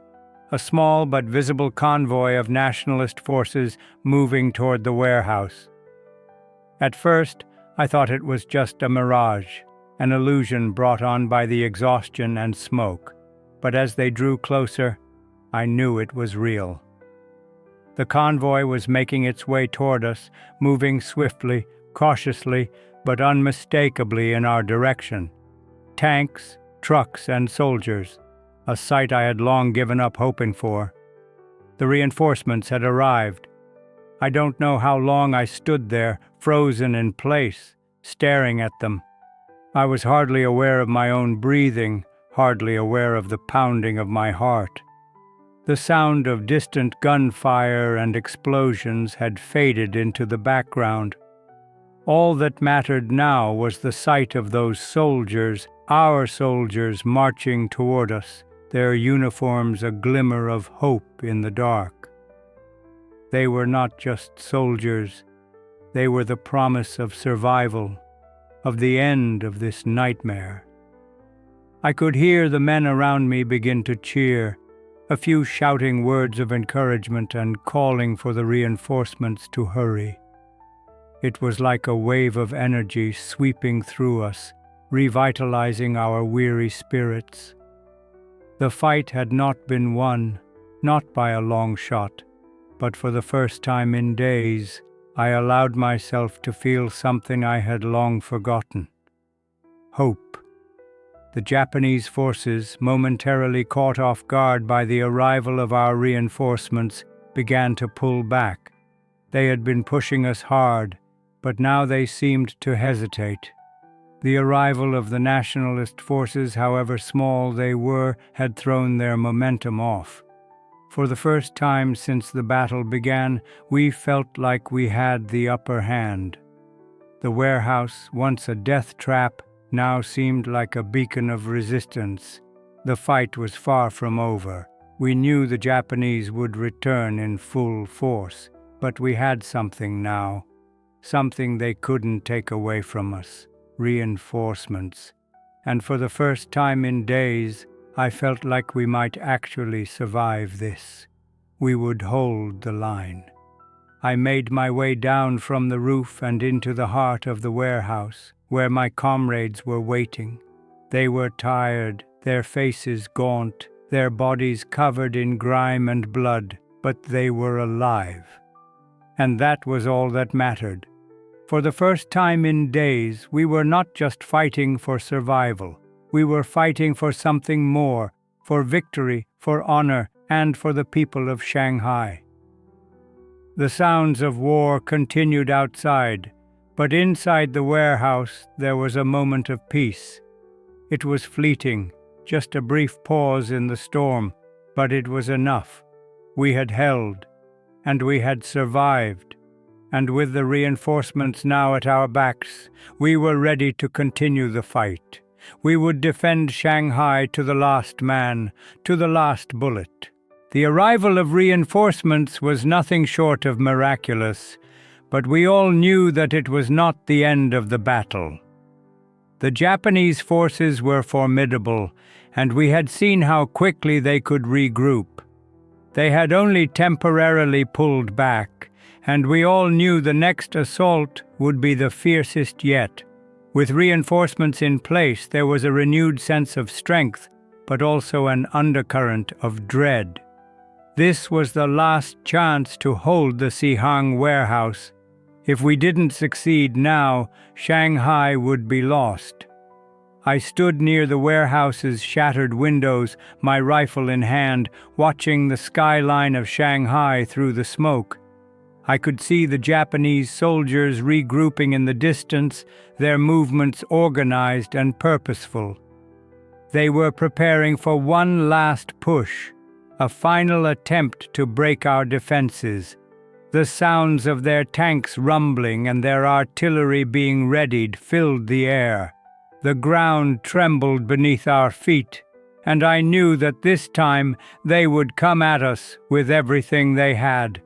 a small but visible convoy of nationalist forces moving toward the warehouse. At first, I thought it was just a mirage, an illusion brought on by the exhaustion and smoke, but as they drew closer, I knew it was real. The convoy was making its way toward us, moving swiftly, cautiously, but unmistakably in our direction. Tanks, trucks, and soldiers, a sight I had long given up hoping for. The reinforcements had arrived. I don't know how long I stood there, frozen in place, staring at them. I was hardly aware of my own breathing, hardly aware of the pounding of my heart. The sound of distant gunfire and explosions had faded into the background. All that mattered now was the sight of those soldiers, our soldiers, marching toward us, their uniforms a glimmer of hope in the dark. They were not just soldiers, they were the promise of survival, of the end of this nightmare. I could hear the men around me begin to cheer, a few shouting words of encouragement and calling for the reinforcements to hurry. It was like a wave of energy sweeping through us, revitalizing our weary spirits. The fight had not been won, not by a long shot, but for the first time in days, I allowed myself to feel something I had long forgotten. Hope. The Japanese forces, momentarily caught off guard by the arrival of our reinforcements, began to pull back. They had been pushing us hard, but now they seemed to hesitate. The arrival of the nationalist forces, however small they were, had thrown their momentum off. For the first time since the battle began, we felt like we had the upper hand. The warehouse, once a death trap, now seemed like a beacon of resistance. The fight was far from over. We knew the Japanese would return in full force, but we had something now. Something they couldn't take away from us. Reinforcements. And for the first time in days, I felt like we might actually survive this. We would hold the line. I made my way down from the roof and into the heart of the warehouse, where my comrades were waiting. They were tired, their faces gaunt, their bodies covered in grime and blood, but they were alive. And that was all that mattered. For the first time in days, we were not just fighting for survival. We were fighting for something more, for victory, for honor, and for the people of Shanghai. The sounds of war continued outside, but inside the warehouse there was a moment of peace. It was fleeting, just a brief pause in the storm, but it was enough. We had held, and we had survived, and with the reinforcements now at our backs, we were ready to continue the fight. We would defend Shanghai to the last man, to the last bullet. The arrival of reinforcements was nothing short of miraculous, but we all knew that it was not the end of the battle. The Japanese forces were formidable, and we had seen how quickly they could regroup. They had only temporarily pulled back, and we all knew the next assault would be the fiercest yet. With reinforcements in place, there was a renewed sense of strength, but also an undercurrent of dread. This was the last chance to hold the Sihang Warehouse. If we didn't succeed now, Shanghai would be lost. I stood near the warehouse's shattered windows, my rifle in hand, watching the skyline of Shanghai through the smoke. I could see the Japanese soldiers regrouping in the distance, their movements organized and purposeful. They were preparing for one last push, a final attempt to break our defenses. The sounds of their tanks rumbling and their artillery being readied filled the air. The ground trembled beneath our feet, and I knew that this time they would come at us with everything they had.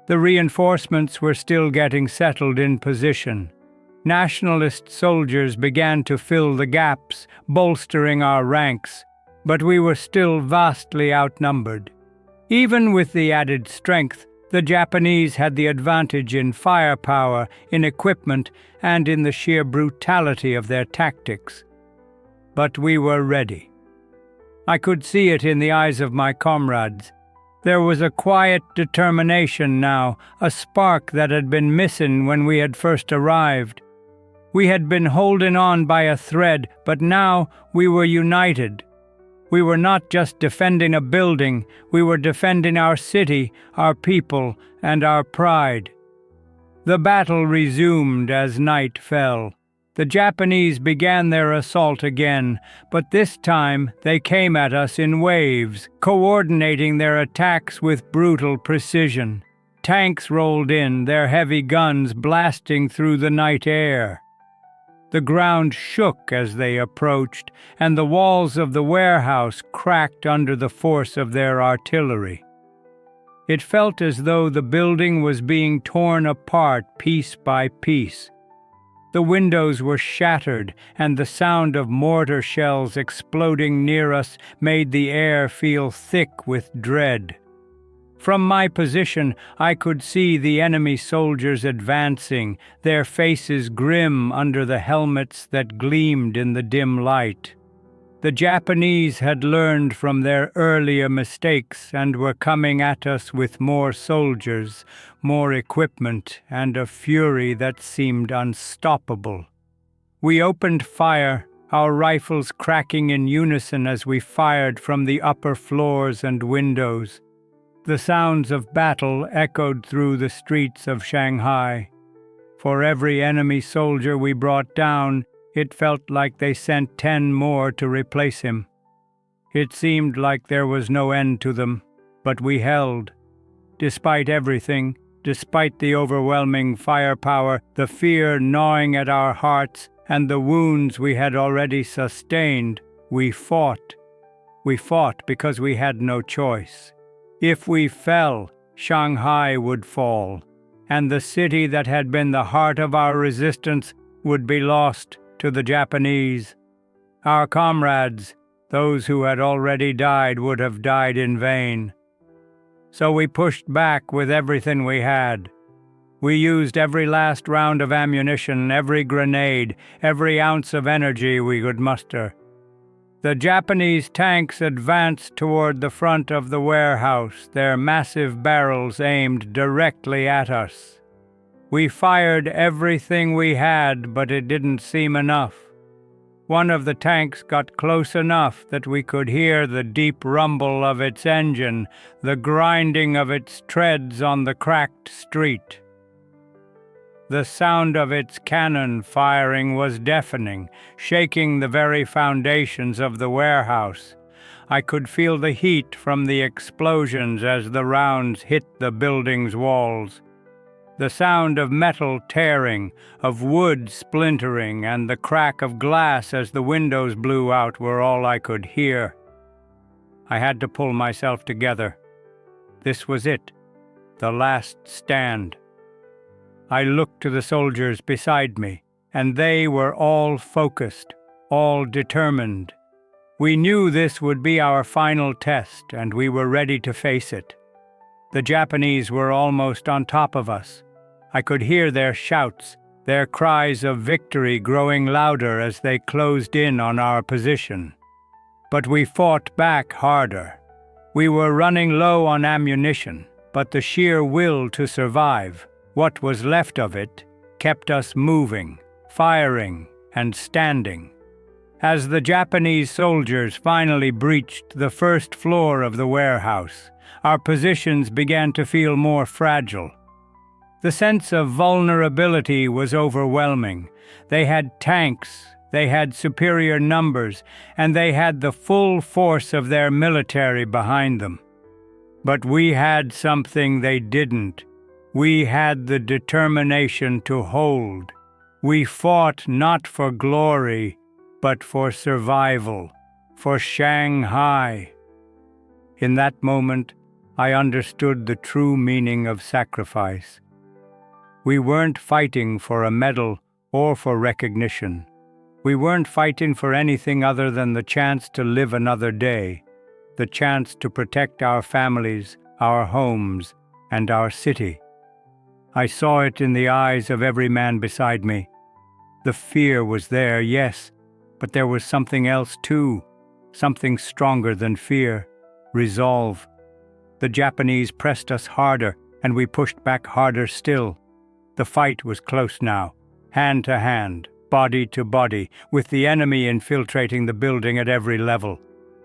The reinforcements were still getting settled in position. Nationalist soldiers began to fill the gaps, bolstering our ranks, but we were still vastly outnumbered. Even with the added strength, the Japanese had the advantage in firepower, in equipment, and in the sheer brutality of their tactics. But we were ready. I could see it in the eyes of my comrades. There was a quiet determination now, a spark that had been missing when we had first arrived. We had been holding on by a thread, but now we were united. We were not just defending a building, we were defending our city, our people, and our pride. The battle resumed as night fell. The Japanese began their assault again, but this time they came at us in waves, coordinating their attacks with brutal precision. Tanks rolled in, their heavy guns blasting through the night air. The ground shook as they approached, and the walls of the warehouse cracked under the force of their artillery. It felt as though the building was being torn apart piece by piece. The windows were shattered, and the sound of mortar shells exploding near us made the air feel thick with dread. From my position, I could see the enemy soldiers advancing, their faces grim under the helmets that gleamed in the dim light. The Japanese had learned from their earlier mistakes and were coming at us with more soldiers, more equipment, and a fury that seemed unstoppable. We opened fire, our rifles cracking in unison as we fired from the upper floors and windows. The sounds of battle echoed through the streets of Shanghai. For every enemy soldier we brought down, it felt like they sent 10 more to replace him. It seemed like there was no end to them, but we held. Despite everything, despite the overwhelming firepower, the fear gnawing at our hearts, and the wounds we had already sustained, we fought. We fought because we had no choice. If we fell, Shanghai would fall, and the city that had been the heart of our resistance would be lost to the Japanese. Our comrades, those who had already died, would have died in vain. So we pushed back with everything we had. We used every last round of ammunition, every grenade, every ounce of energy we could muster. The Japanese tanks advanced toward the front of the warehouse, their massive barrels aimed directly at us. We fired everything we had, but it didn't seem enough. One of the tanks got close enough that we could hear the deep rumble of its engine, the grinding of its treads on the cracked street. The sound of its cannon firing was deafening, shaking the very foundations of the warehouse. I could feel the heat from the explosions as the rounds hit the building's walls. The sound of metal tearing, of wood splintering, and the crack of glass as the windows blew out were all I could hear. I had to pull myself together. This was it, the last stand. I looked to the soldiers beside me, and they were all focused, all determined. We knew this would be our final test, and we were ready to face it. The Japanese were almost on top of us. I could hear their shouts, their cries of victory growing louder as they closed in on our position. But we fought back harder. We were running low on ammunition, but the sheer will to survive, what was left of it, kept us moving, firing, and standing. As the Japanese soldiers finally breached the first floor of the warehouse, our positions began to feel more fragile. The sense of vulnerability was overwhelming. They had tanks, they had superior numbers, and they had the full force of their military behind them. But we had something they didn't. We had the determination to hold. We fought not for glory, but for survival, for Shanghai. In that moment, I understood the true meaning of sacrifice. We weren't fighting for a medal or for recognition. We weren't fighting for anything other than the chance to live another day, the chance to protect our families, our homes, and our city. I saw it in the eyes of every man beside me. The fear was there, yes, but there was something else too, something stronger than fear, resolve. The Japanese pressed us harder, and we pushed back harder still. The fight was close now, hand to hand, body to body, with the enemy infiltrating the building at every level.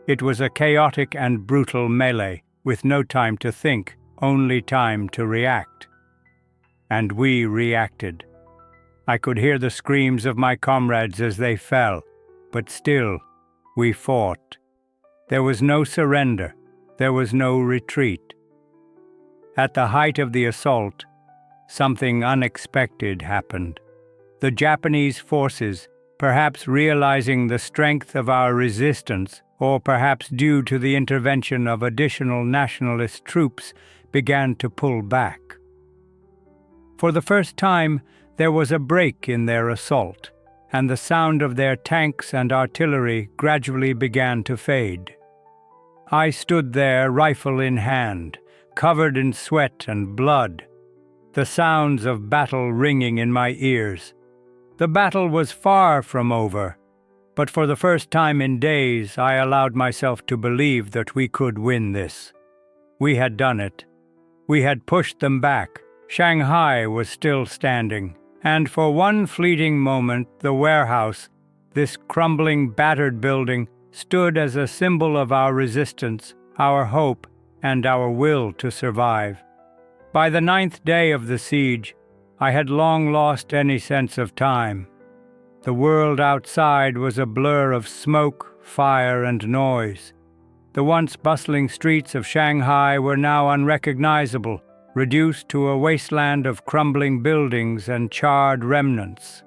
It was a chaotic and brutal melee, with no time to think, only time to react. And we reacted. I could hear the screams of my comrades as they fell, but still, we fought. There was no surrender. There was no retreat. At the height of the assault, something unexpected happened. The Japanese forces, perhaps realizing the strength of our resistance, or perhaps due to the intervention of additional nationalist troops, began to pull back. For the first time, there was a break in their assault, and the sound of their tanks and artillery gradually began to fade. I stood there, rifle in hand, covered in sweat and blood, the sounds of battle ringing in my ears. The battle was far from over, but for the first time in days I allowed myself to believe that we could win this. We had done it. We had pushed them back. Shanghai was still standing, and for one fleeting moment the warehouse, this crumbling, battered building, stood as a symbol of our resistance, our hope, and our will to survive. By the 9th day of the siege, I had long lost any sense of time. The world outside was a blur of smoke, fire, and noise. The once bustling streets of Shanghai were now unrecognizable, reduced to a wasteland of crumbling buildings and charred remnants.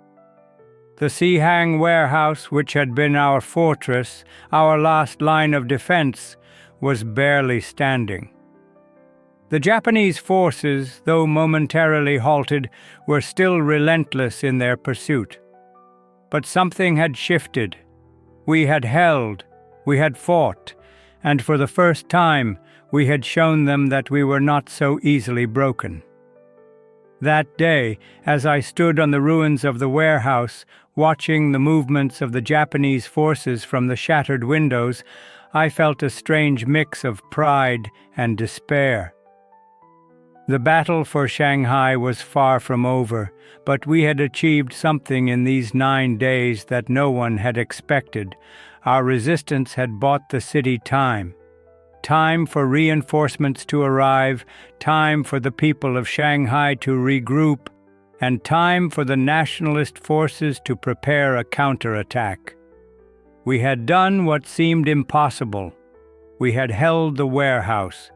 The Sihang Warehouse, which had been our fortress, our last line of defense, was barely standing. The Japanese forces, though momentarily halted, were still relentless in their pursuit. But something had shifted. We had held, we had fought, and for the first time we had shown them that we were not so easily broken. That day, as I stood on the ruins of the warehouse, watching the movements of the Japanese forces from the shattered windows, I felt a strange mix of pride and despair. The battle for Shanghai was far from over, but we had achieved something in these 9 days that no one had expected. Our resistance had bought the city time. Time for reinforcements to arrive, time for the people of Shanghai to regroup, and time for the nationalist forces to prepare a counterattack. We had done what seemed impossible. We had held the warehouse.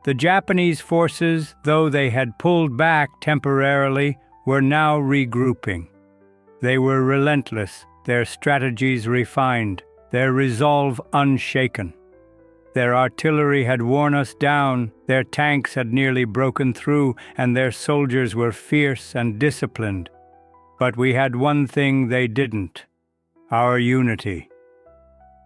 The Japanese forces, though they had pulled back temporarily, were now regrouping. They were relentless, their strategies refined, their resolve unshaken. Their artillery had worn us down, their tanks had nearly broken through, and their soldiers were fierce and disciplined. But we had one thing they didn't: our unity.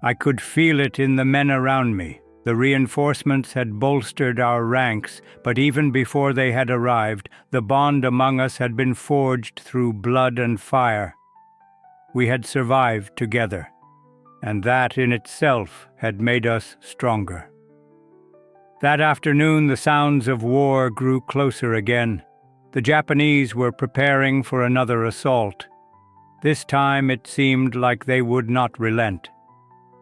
I could feel it in the men around me. The reinforcements had bolstered our ranks, but even before they had arrived, the bond among us had been forged through blood and fire. We had survived together, and that in itself had made us stronger. That afternoon, the sounds of war grew closer again. The Japanese were preparing for another assault. This time it seemed like they would not relent.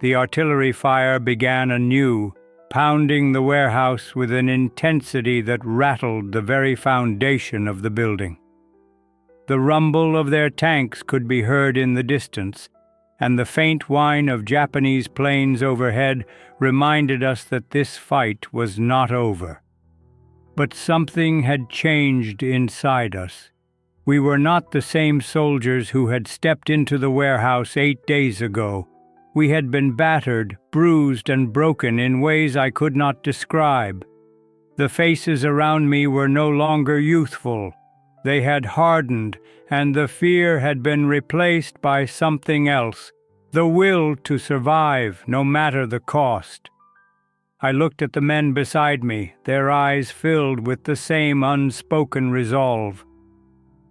The artillery fire began anew, pounding the warehouse with an intensity that rattled the very foundation of the building. The rumble of their tanks could be heard in the distance, and the faint whine of Japanese planes overhead reminded us that this fight was not over. But something had changed inside us. We were not the same soldiers who had stepped into the warehouse 8 days ago. We had been battered, bruised, and broken in ways I could not describe. The faces around me were no longer youthful. They had hardened, and the fear had been replaced by something else, the will to survive, no matter the cost. I looked at the men beside me, their eyes filled with the same unspoken resolve.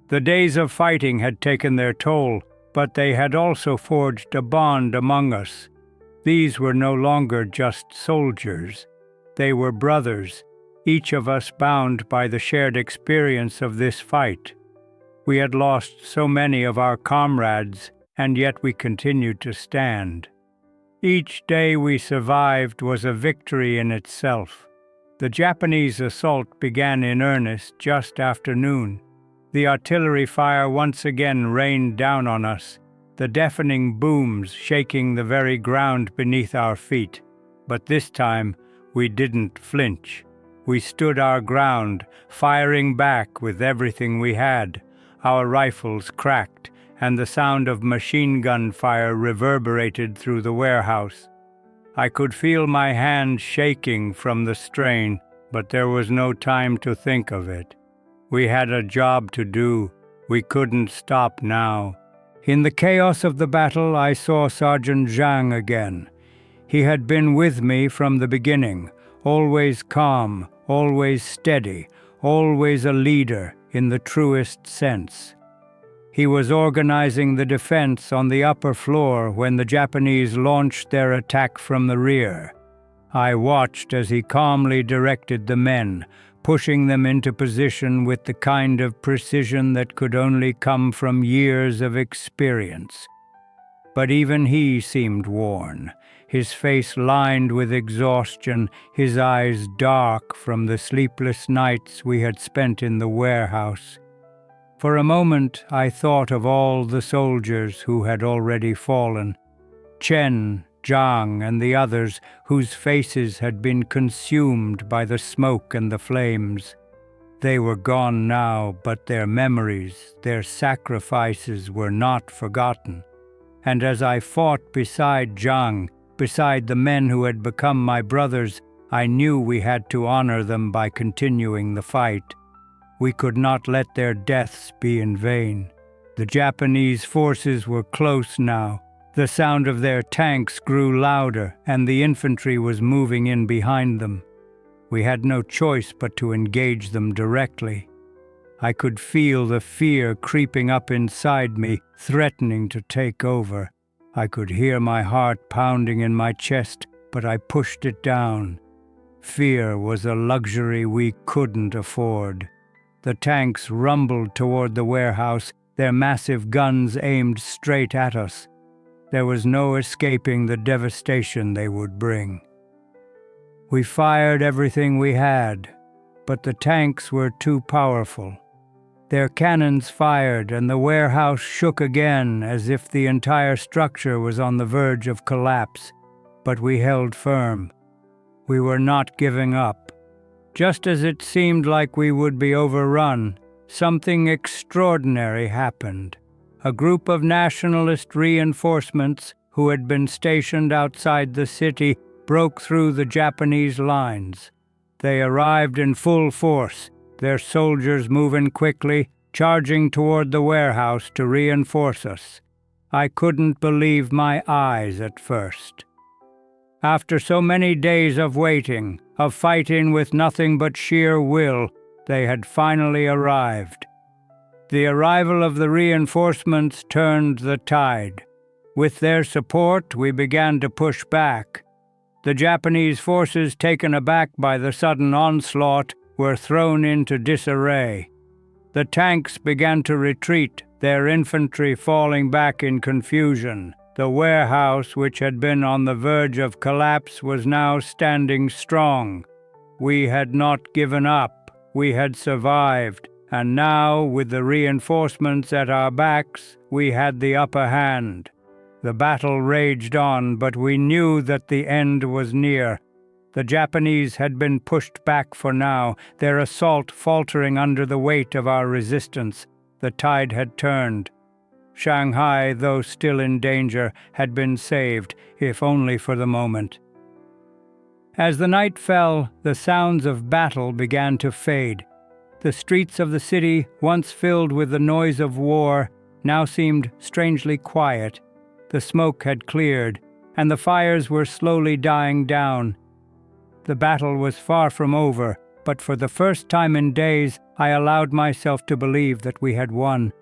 The days of fighting had taken their toll, but they had also forged a bond among us. These were no longer just soldiers. They were brothers, each of us bound by the shared experience of this fight. We had lost so many of our comrades, and yet we continued to stand. Each day we survived was a victory in itself. The Japanese assault began in earnest just after noon. The artillery fire once again rained down on us, the deafening booms shaking the very ground beneath our feet. But this time, we didn't flinch. We stood our ground, firing back with everything we had. Our rifles cracked, and the sound of machine gun fire reverberated through the warehouse. I could feel my hands shaking from the strain, but there was no time to think of it. We had a job to do. We couldn't stop now. In the chaos of the battle, I saw Sergeant Zhang again. He had been with me from the beginning, always calm, always steady, always a leader in the truest sense. He was organizing the defense on the upper floor when the Japanese launched their attack from the rear. I watched as he calmly directed the men, pushing them into position with the kind of precision that could only come from years of experience. But even he seemed worn, his face lined with exhaustion, his eyes dark from the sleepless nights we had spent in the warehouse. For a moment I thought of all the soldiers who had already fallen. Chen, Zhang and the others whose faces had been consumed by the smoke and the flames. They were gone now, but their memories, their sacrifices were not forgotten. And as I fought beside Zhang, beside the men who had become my brothers, I knew we had to honor them by continuing the fight. We could not let their deaths be in vain. The Japanese forces were close now. The sound of their tanks grew louder, and the infantry was moving in behind them. We had no choice but to engage them directly. I could feel the fear creeping up inside me, threatening to take over. I could hear my heart pounding in my chest, but I pushed it down. Fear was a luxury we couldn't afford. The tanks rumbled toward the warehouse, their massive guns aimed straight at us. There was no escaping the devastation they would bring. We fired everything we had, but the tanks were too powerful. Their cannons fired, and the warehouse shook again as if the entire structure was on the verge of collapse. But we held firm. We were not giving up. Just as it seemed like we would be overrun, something extraordinary happened. A group of nationalist reinforcements who had been stationed outside the city broke through the Japanese lines. They arrived in full force, their soldiers moving quickly, charging toward the warehouse to reinforce us. I couldn't believe my eyes at first. After so many days of waiting, of fighting with nothing but sheer will, they had finally arrived. The arrival of the reinforcements turned the tide. With their support, we began to push back. The Japanese forces, taken aback by the sudden onslaught, were thrown into disarray. The tanks began to retreat, their infantry falling back in confusion. The warehouse, which had been on the verge of collapse, was now standing strong. We had not given up. We had survived. And now, with the reinforcements at our backs, we had the upper hand. The battle raged on, but we knew that the end was near. The Japanese had been pushed back for now, their assault faltering under the weight of our resistance. The tide had turned. Shanghai, though still in danger, had been saved, if only for the moment. As the night fell, the sounds of battle began to fade. The streets of the city, once filled with the noise of war, now seemed strangely quiet. The smoke had cleared, and the fires were slowly dying down. The battle was far from over, but for the first time in days, I allowed myself to believe that we had won.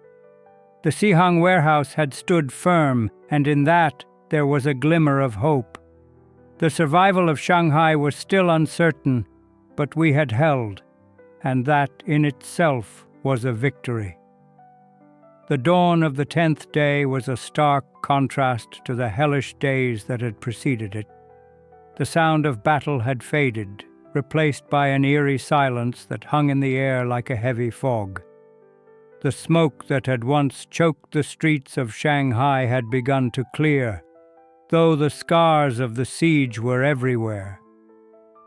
The Sihang Warehouse had stood firm, and in that there was a glimmer of hope. The survival of Shanghai was still uncertain, but we had held, and that in itself was a victory. The dawn of the 10th day was a stark contrast to the hellish days that had preceded it. The sound of battle had faded, replaced by an eerie silence that hung in the air like a heavy fog. The smoke that had once choked the streets of Shanghai had begun to clear, though the scars of the siege were everywhere.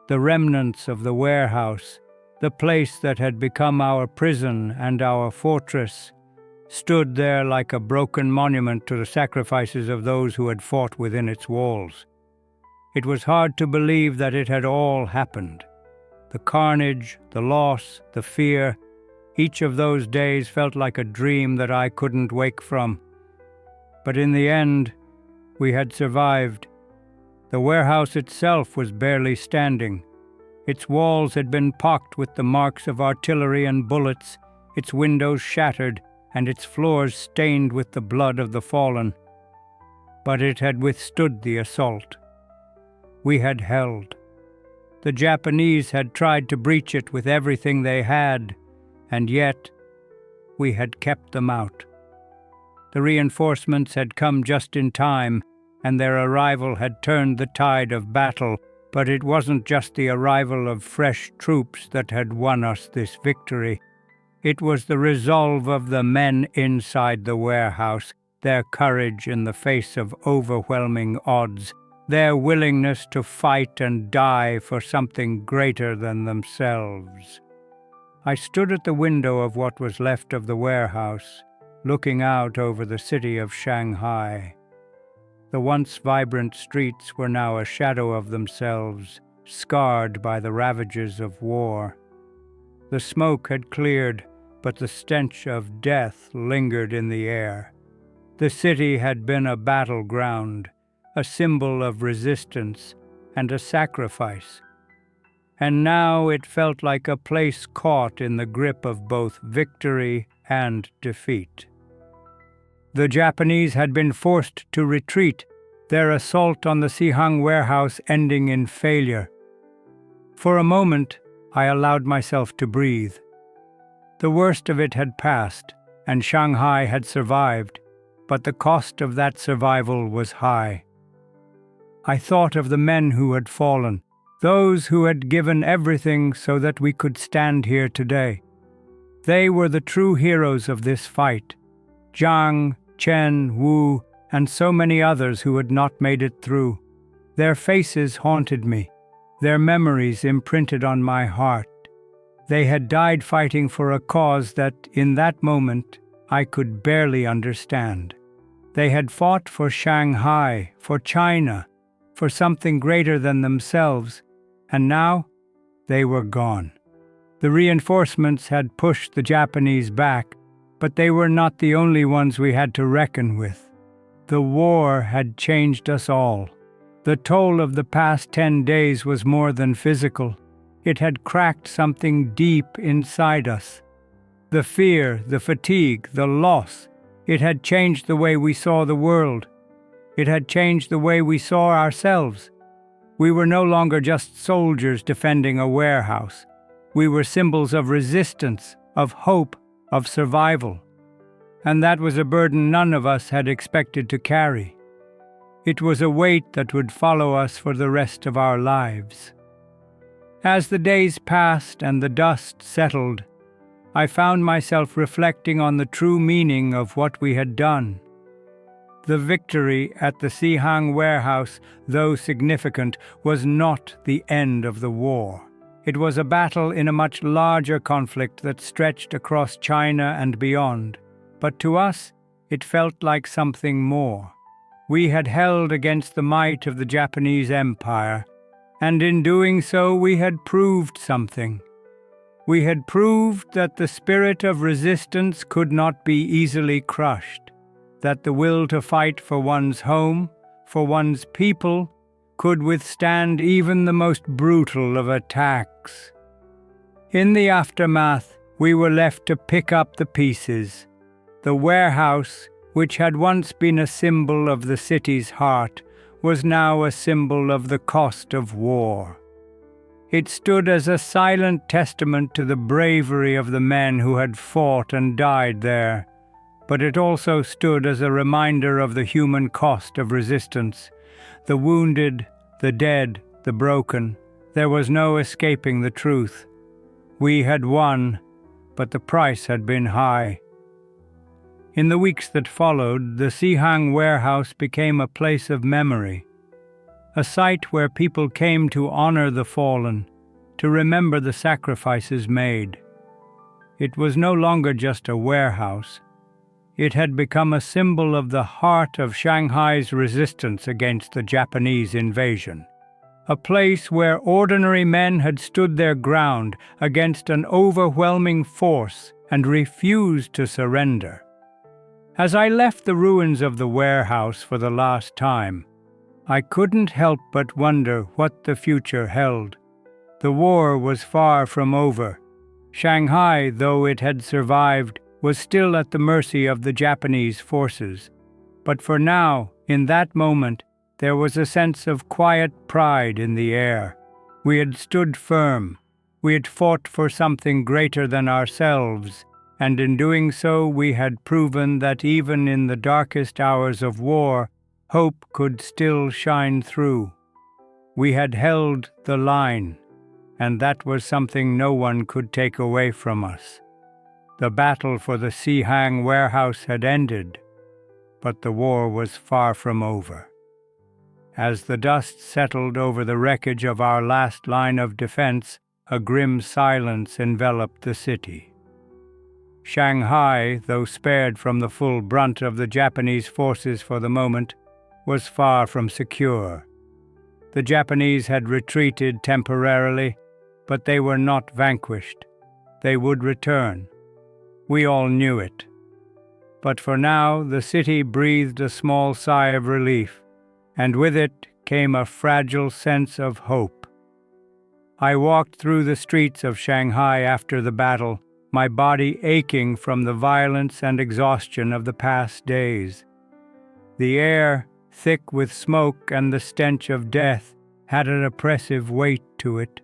The remnants of the warehouse, the place that had become our prison and our fortress, stood there like a broken monument to the sacrifices of those who had fought within its walls. It was hard to believe that it had all happened. The carnage, the loss, the fear, each of those days felt like a dream that I couldn't wake from. But in the end, we had survived. The warehouse itself was barely standing. Its walls had been pocked with the marks of artillery and bullets, its windows shattered, and its floors stained with the blood of the fallen. But it had withstood the assault. We had held. The Japanese had tried to breach it with everything they had, and yet we had kept them out. The reinforcements had come just in time, and their arrival had turned the tide of battle, but it wasn't just the arrival of fresh troops that had won us this victory. It was the resolve of the men inside the warehouse, their courage in the face of overwhelming odds, their willingness to fight and die for something greater than themselves. I stood at the window of what was left of the warehouse, looking out over the city of Shanghai. The once vibrant streets were now a shadow of themselves, scarred by the ravages of war. The smoke had cleared, but the stench of death lingered in the air. The city had been a battleground, a symbol of resistance and a sacrifice. And now it felt like a place caught in the grip of both victory and defeat. The Japanese had been forced to retreat, their assault on the Sihang Warehouse ending in failure. For a moment, I allowed myself to breathe. The worst of it had passed, and Shanghai had survived, but the cost of that survival was high. I thought of the men who had fallen, those who had given everything so that we could stand here today. They were the true heroes of this fight. Zhang, Chen, Wu, and so many others who had not made it through. Their faces haunted me, their memories imprinted on my heart. They had died fighting for a cause that, in that moment, I could barely understand. They had fought for Shanghai, for China, for something greater than themselves, and now they were gone. The reinforcements had pushed the Japanese back, but they were not the only ones we had to reckon with. The war had changed us all. The toll of the past 10 days was more than physical. It had cracked something deep inside us. The fear, the fatigue, the loss, it had changed the way we saw the world. It had changed the way we saw ourselves. We were no longer just soldiers defending a warehouse. We were symbols of resistance, of hope, of survival. And that was a burden none of us had expected to carry. It was a weight that would follow us for the rest of our lives. As the days passed and the dust settled, I found myself reflecting on the true meaning of what we had done. The victory at the Sihang Warehouse, though significant, was not the end of the war. It was a battle in a much larger conflict that stretched across China and beyond. But to us, it felt like something more. We had held against the might of the Japanese Empire, and in doing so we had proved something. We had proved that the spirit of resistance could not be easily crushed, that the will to fight for one's home, for one's people, could withstand even the most brutal of attacks. In the aftermath, we were left to pick up the pieces. The warehouse, which had once been a symbol of the city's heart, was now a symbol of the cost of war. It stood as a silent testament to the bravery of the men who had fought and died there, but it also stood as a reminder of the human cost of resistance. The wounded, the dead, the broken. There was no escaping the truth. We had won, but the price had been high. In the weeks that followed, the Sihang Warehouse became a place of memory, a site where people came to honor the fallen, to remember the sacrifices made. It was no longer just a warehouse. It had become a symbol of the heart of Shanghai's resistance against the Japanese invasion, a place where ordinary men had stood their ground against an overwhelming force and refused to surrender. As I left the ruins of the warehouse for the last time, I couldn't help but wonder what the future held. The war was far from over. Shanghai, though it had survived, was still at the mercy of the Japanese forces. But for now, in that moment, there was a sense of quiet pride in the air. We had stood firm. We had fought for something greater than ourselves, and in doing so we had proven that even in the darkest hours of war, hope could still shine through. We had held the line, and that was something no one could take away from us. The battle for the Sihang Warehouse had ended, but the war was far from over. As the dust settled over the wreckage of our last line of defense, a grim silence enveloped the city. Shanghai, though spared from the full brunt of the Japanese forces for the moment, was far from secure. The Japanese had retreated temporarily, but they were not vanquished. They would return. We all knew it. But for now, the city breathed a small sigh of relief, and with it came a fragile sense of hope. I walked through the streets of Shanghai after the battle, my body aching from the violence and exhaustion of the past days. The air, thick with smoke and the stench of death, had an oppressive weight to it.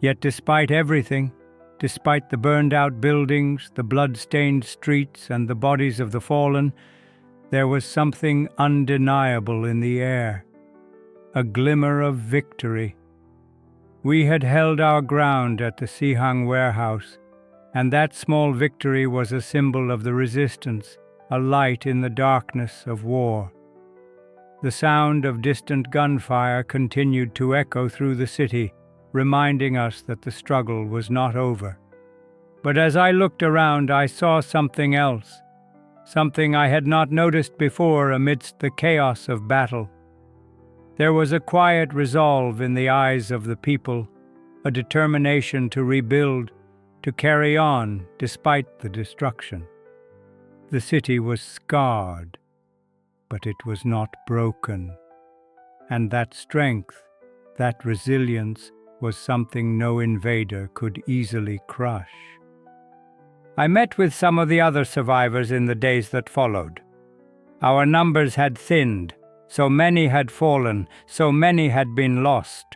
Yet despite everything, despite the burned-out buildings, the blood-stained streets, and the bodies of the fallen, there was something undeniable in the air, a glimmer of victory. We had held our ground at the Sihang Warehouse, and that small victory was a symbol of the resistance, a light in the darkness of war. The sound of distant gunfire continued to echo through the city, reminding us that the struggle was not over. But as I looked around, I saw something else, something I had not noticed before amidst the chaos of battle. There was a quiet resolve in the eyes of the people, a determination to rebuild, to carry on despite the destruction. The city was scarred, but it was not broken. And that strength, that resilience, was something no invader could easily crush. I met with some of the other survivors in the days that followed. Our numbers had thinned, so many had fallen, so many had been lost.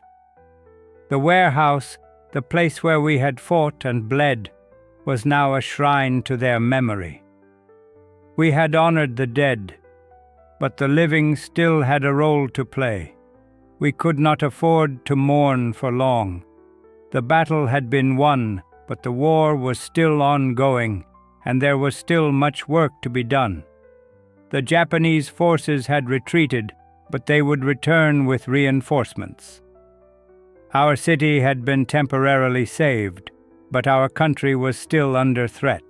The warehouse, the place where we had fought and bled, was now a shrine to their memory. We had honored the dead, but the living still had a role to play. We could not afford to mourn for long. The battle had been won, but the war was still ongoing, and there was still much work to be done. The Japanese forces had retreated, but they would return with reinforcements. Our city had been temporarily saved, but our country was still under threat.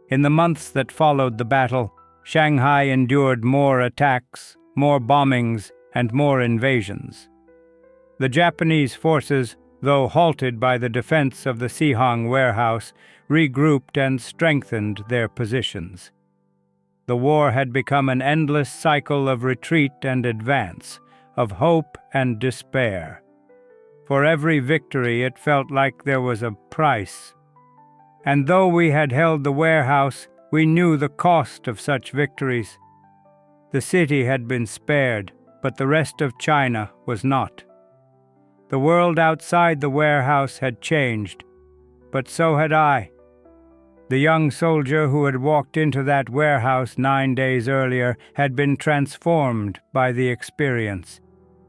In the months that followed the battle, Shanghai endured more attacks, more bombings, and more invasions. The Japanese forces, though halted by the defense of the Sihang Warehouse, regrouped and strengthened their positions. The war had become an endless cycle of retreat and advance, of hope and despair. For every victory, it felt like there was a price. And though we had held the warehouse, we knew the cost of such victories. The city had been spared, but the rest of China was not. The world outside the warehouse had changed, but so had I. The young soldier who had walked into that warehouse 9 days earlier had been transformed by the experience.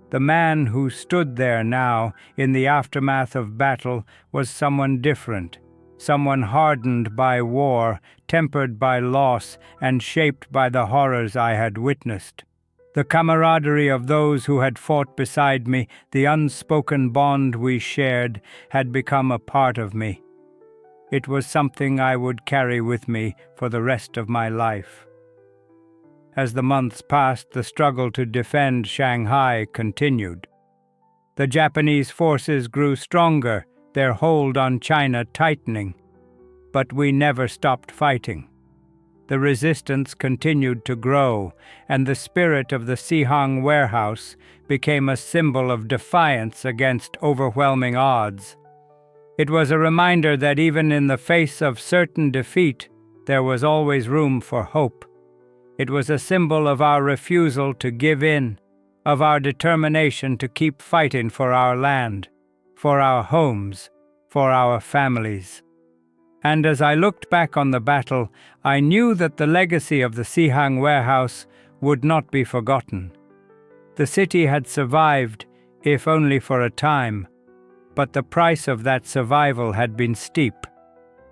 The man who stood there now, in the aftermath of battle, was someone different, someone hardened by war, tempered by loss, and shaped by the horrors I had witnessed. The camaraderie of those who had fought beside me, the unspoken bond we shared, had become a part of me. It was something I would carry with me for the rest of my life. As the months passed, the struggle to defend Shanghai continued. The Japanese forces grew stronger, their hold on China tightening. But we never stopped fighting. The resistance continued to grow, and the spirit of the Sihang Warehouse became a symbol of defiance against overwhelming odds. It was a reminder that even in the face of certain defeat, there was always room for hope. It was a symbol of our refusal to give in, of our determination to keep fighting for our land, for our homes, for our families. And as I looked back on the battle, I knew that the legacy of the Sihang Warehouse would not be forgotten. The city had survived, if only for a time, but the price of that survival had been steep.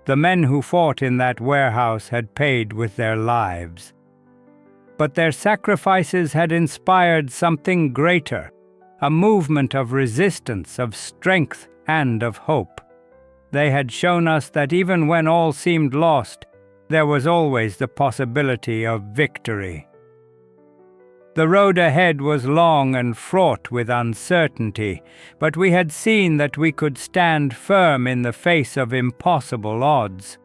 The men who fought in that warehouse had paid with their lives. but their sacrifices had inspired something greater, a movement of resistance, of strength, and of hope. They had shown us that even when all seemed lost, there was always the possibility of victory. The road ahead was long and fraught with uncertainty, but we had seen that we could stand firm in the face of impossible odds.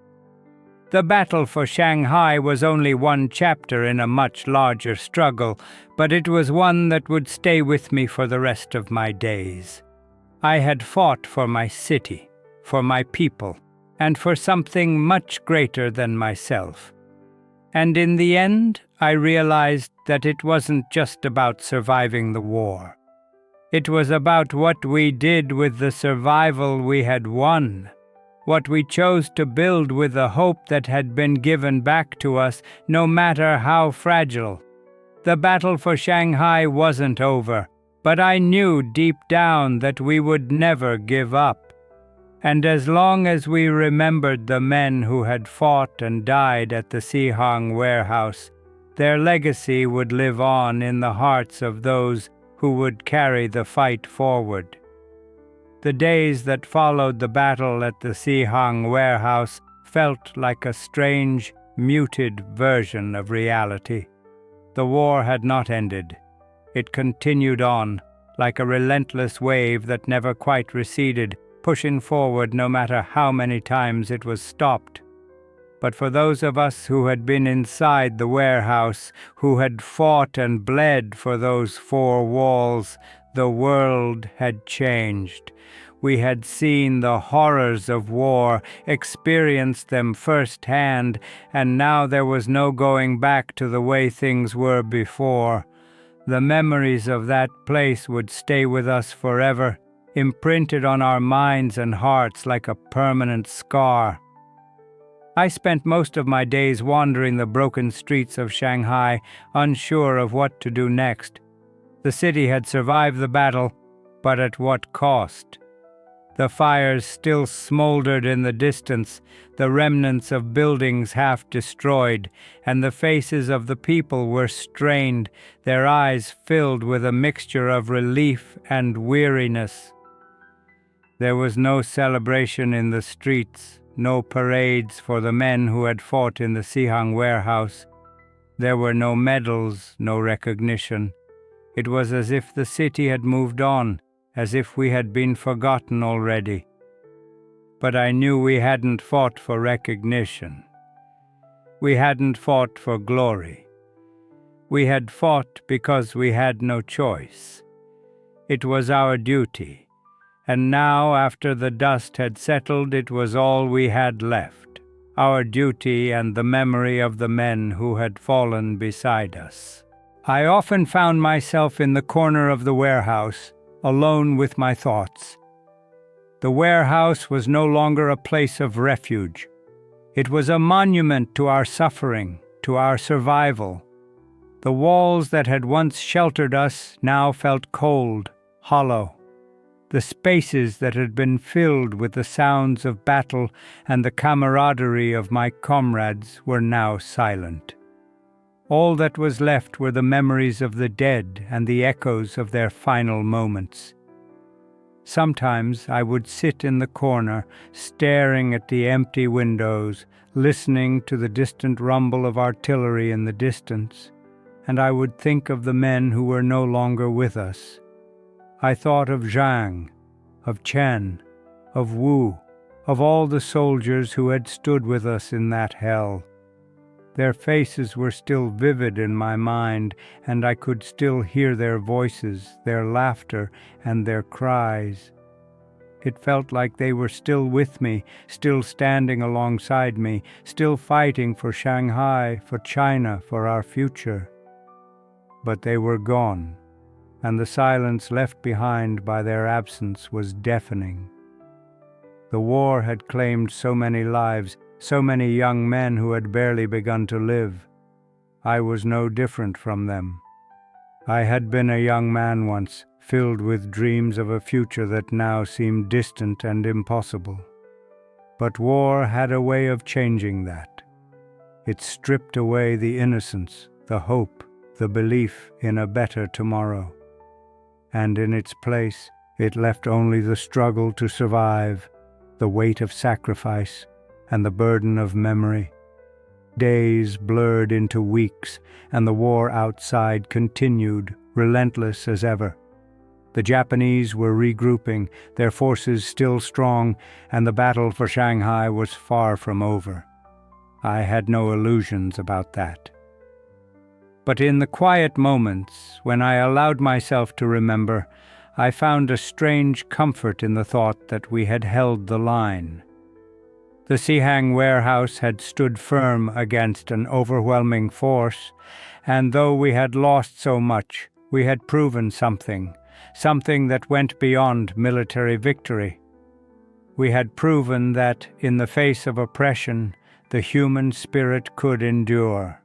The battle for Shanghai was only one chapter in a much larger struggle, but it was one that would stay with me for the rest of my days. I had fought for my city, for my people, and for something much greater than myself. And in the end, I realized that it wasn't just about surviving the war. It was about what we did with the survival we had won, what we chose to build with the hope that had been given back to us, no matter how fragile. The battle for Shanghai wasn't over, but I knew deep down that we would never give up. And as long as we remembered the men who had fought and died at the Sihang Warehouse, their legacy would live on in the hearts of those who would carry the fight forward. The days that followed the battle at the Sihang Warehouse felt like a strange, muted version of reality. The war had not ended. It continued on, like a relentless wave that never quite receded, pushing forward no matter how many times it was stopped. But for those of us who had been inside the warehouse, who had fought and bled for those four walls, the world had changed. We had seen the horrors of war, experienced them firsthand, and now there was no going back to the way things were before. The memories of that place would stay with us forever, imprinted on our minds and hearts like a permanent scar. I spent most of my days wandering the broken streets of Shanghai, unsure of what to do next. The city had survived the battle, but at what cost? The fires still smoldered in the distance, the remnants of buildings half destroyed, and the faces of the people were strained, their eyes filled with a mixture of relief and weariness. There was no celebration in the streets, no parades for the men who had fought in the Sihang Warehouse. There were no medals, no recognition. It was as if the city had moved on, as if we had been forgotten already. But I knew we hadn't fought for recognition. We hadn't fought for glory. We had fought because we had no choice. It was our duty, and now, after the dust had settled, it was all we had left, our duty and the memory of the men who had fallen beside us. I often found myself in the corner of the warehouse, alone with my thoughts. The warehouse was no longer a place of refuge. It was a monument to our suffering, to our survival. The walls that had once sheltered us now felt cold, hollow. The spaces that had been filled with the sounds of battle and the camaraderie of my comrades were now silent. All that was left were the memories of the dead and the echoes of their final moments. Sometimes I would sit in the corner, staring at the empty windows, listening to the distant rumble of artillery in the distance, and I would think of the men who were no longer with us. I thought of Zhang, of Chen, of Wu, of all the soldiers who had stood with us in that hell. Their faces were still vivid in my mind, and I could still hear their voices, their laughter, and their cries. It felt like they were still with me, still standing alongside me, still fighting for Shanghai, for China, for our future. But they were gone, and the silence left behind by their absence was deafening. The war had claimed so many lives, so many young men who had barely begun to live. I was no different from them. I had been a young man once, filled with dreams of a future that now seemed distant and impossible. But war had a way of changing that. It stripped away the innocence, the hope, the belief in a better tomorrow. And in its place, it left only the struggle to survive, the weight of sacrifice, and the burden of memory. Days blurred into weeks, and the war outside continued, relentless as ever. The Japanese were regrouping, their forces still strong, and the battle for Shanghai was far from over. I had no illusions about that. But in the quiet moments, when I allowed myself to remember, I found a strange comfort in the thought that we had held the line. The Sihang Warehouse had stood firm against an overwhelming force, and though we had lost so much, we had proven something that went beyond military victory. We had proven that, in the face of oppression, the human spirit could endure.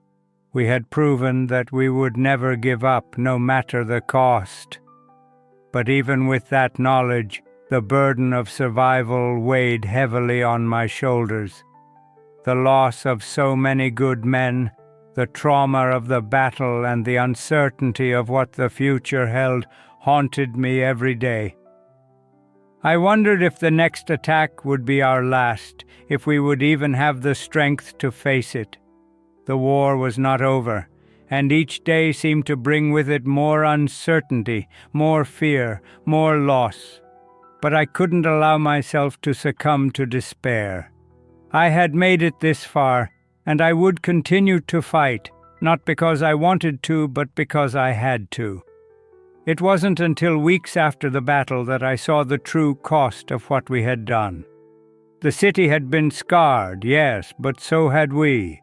We had proven that we would never give up, no matter the cost. But even with that knowledge, the burden of survival weighed heavily on my shoulders. The loss of so many good men, the trauma of the battle, and the uncertainty of what the future held haunted me every day. I wondered if the next attack would be our last, if we would even have the strength to face it. The war was not over, and each day seemed to bring with it more uncertainty, more fear, more loss. But I couldn't allow myself to succumb to despair. I had made it this far, and I would continue to fight, not because I wanted to, but because I had to. It wasn't until weeks after the battle that I saw the true cost of what we had done. The city had been scarred, yes, but so had we.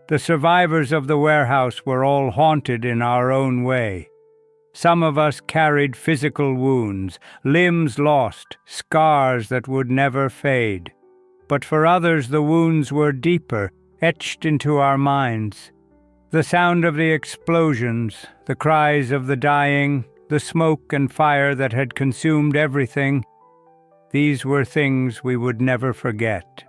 The survivors of the warehouse were all haunted in our own way. Some of us carried physical wounds, limbs lost, scars that would never fade. But for others the wounds were deeper, etched into our minds. The sound of the explosions, the cries of the dying, the smoke and fire that had consumed everything, these were things we would never forget.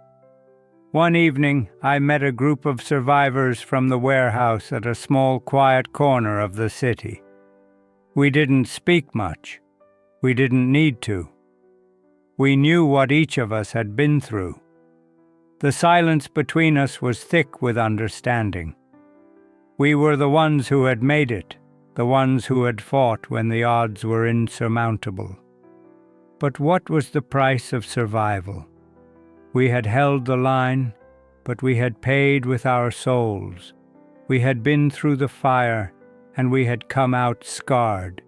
One evening, I met a group of survivors from the warehouse at a small, quiet corner of the city. We didn't speak much. We didn't need to. We knew what each of us had been through. The silence between us was thick with understanding. We were the ones who had made it, the ones who had fought when the odds were insurmountable. But what was the price of survival? We had held the line, but we had paid with our souls. We had been through the fire, and we had come out scarred.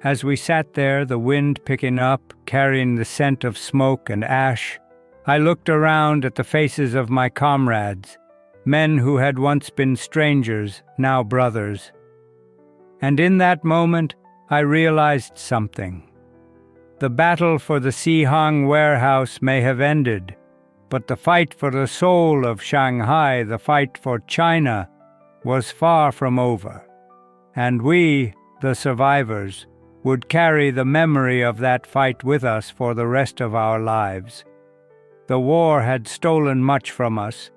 As we sat there, the wind picking up, carrying the scent of smoke and ash, I looked around at the faces of my comrades, men who had once been strangers, now brothers. And in that moment, I realized something. The battle for the Sihang Warehouse may have ended, but the fight for the soul of Shanghai, the fight for China, was far from over. And we, the survivors, would carry the memory of that fight with us for the rest of our lives. The war had stolen much from us,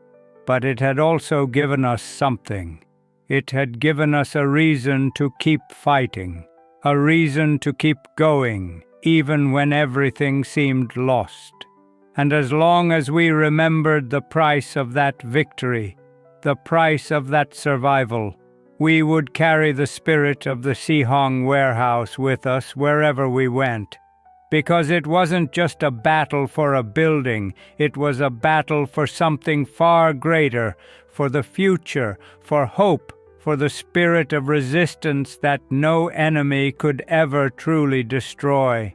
but it had also given us something. It had given us a reason to keep fighting, a reason to keep going, even when everything seemed lost. And as long as we remembered the price of that victory, the price of that survival, we would carry the spirit of the Sihang Warehouse with us wherever we went. Because it wasn't just a battle for a building, it was a battle for something far greater, for the future, for hope, for the spirit of resistance that no enemy could ever truly destroy.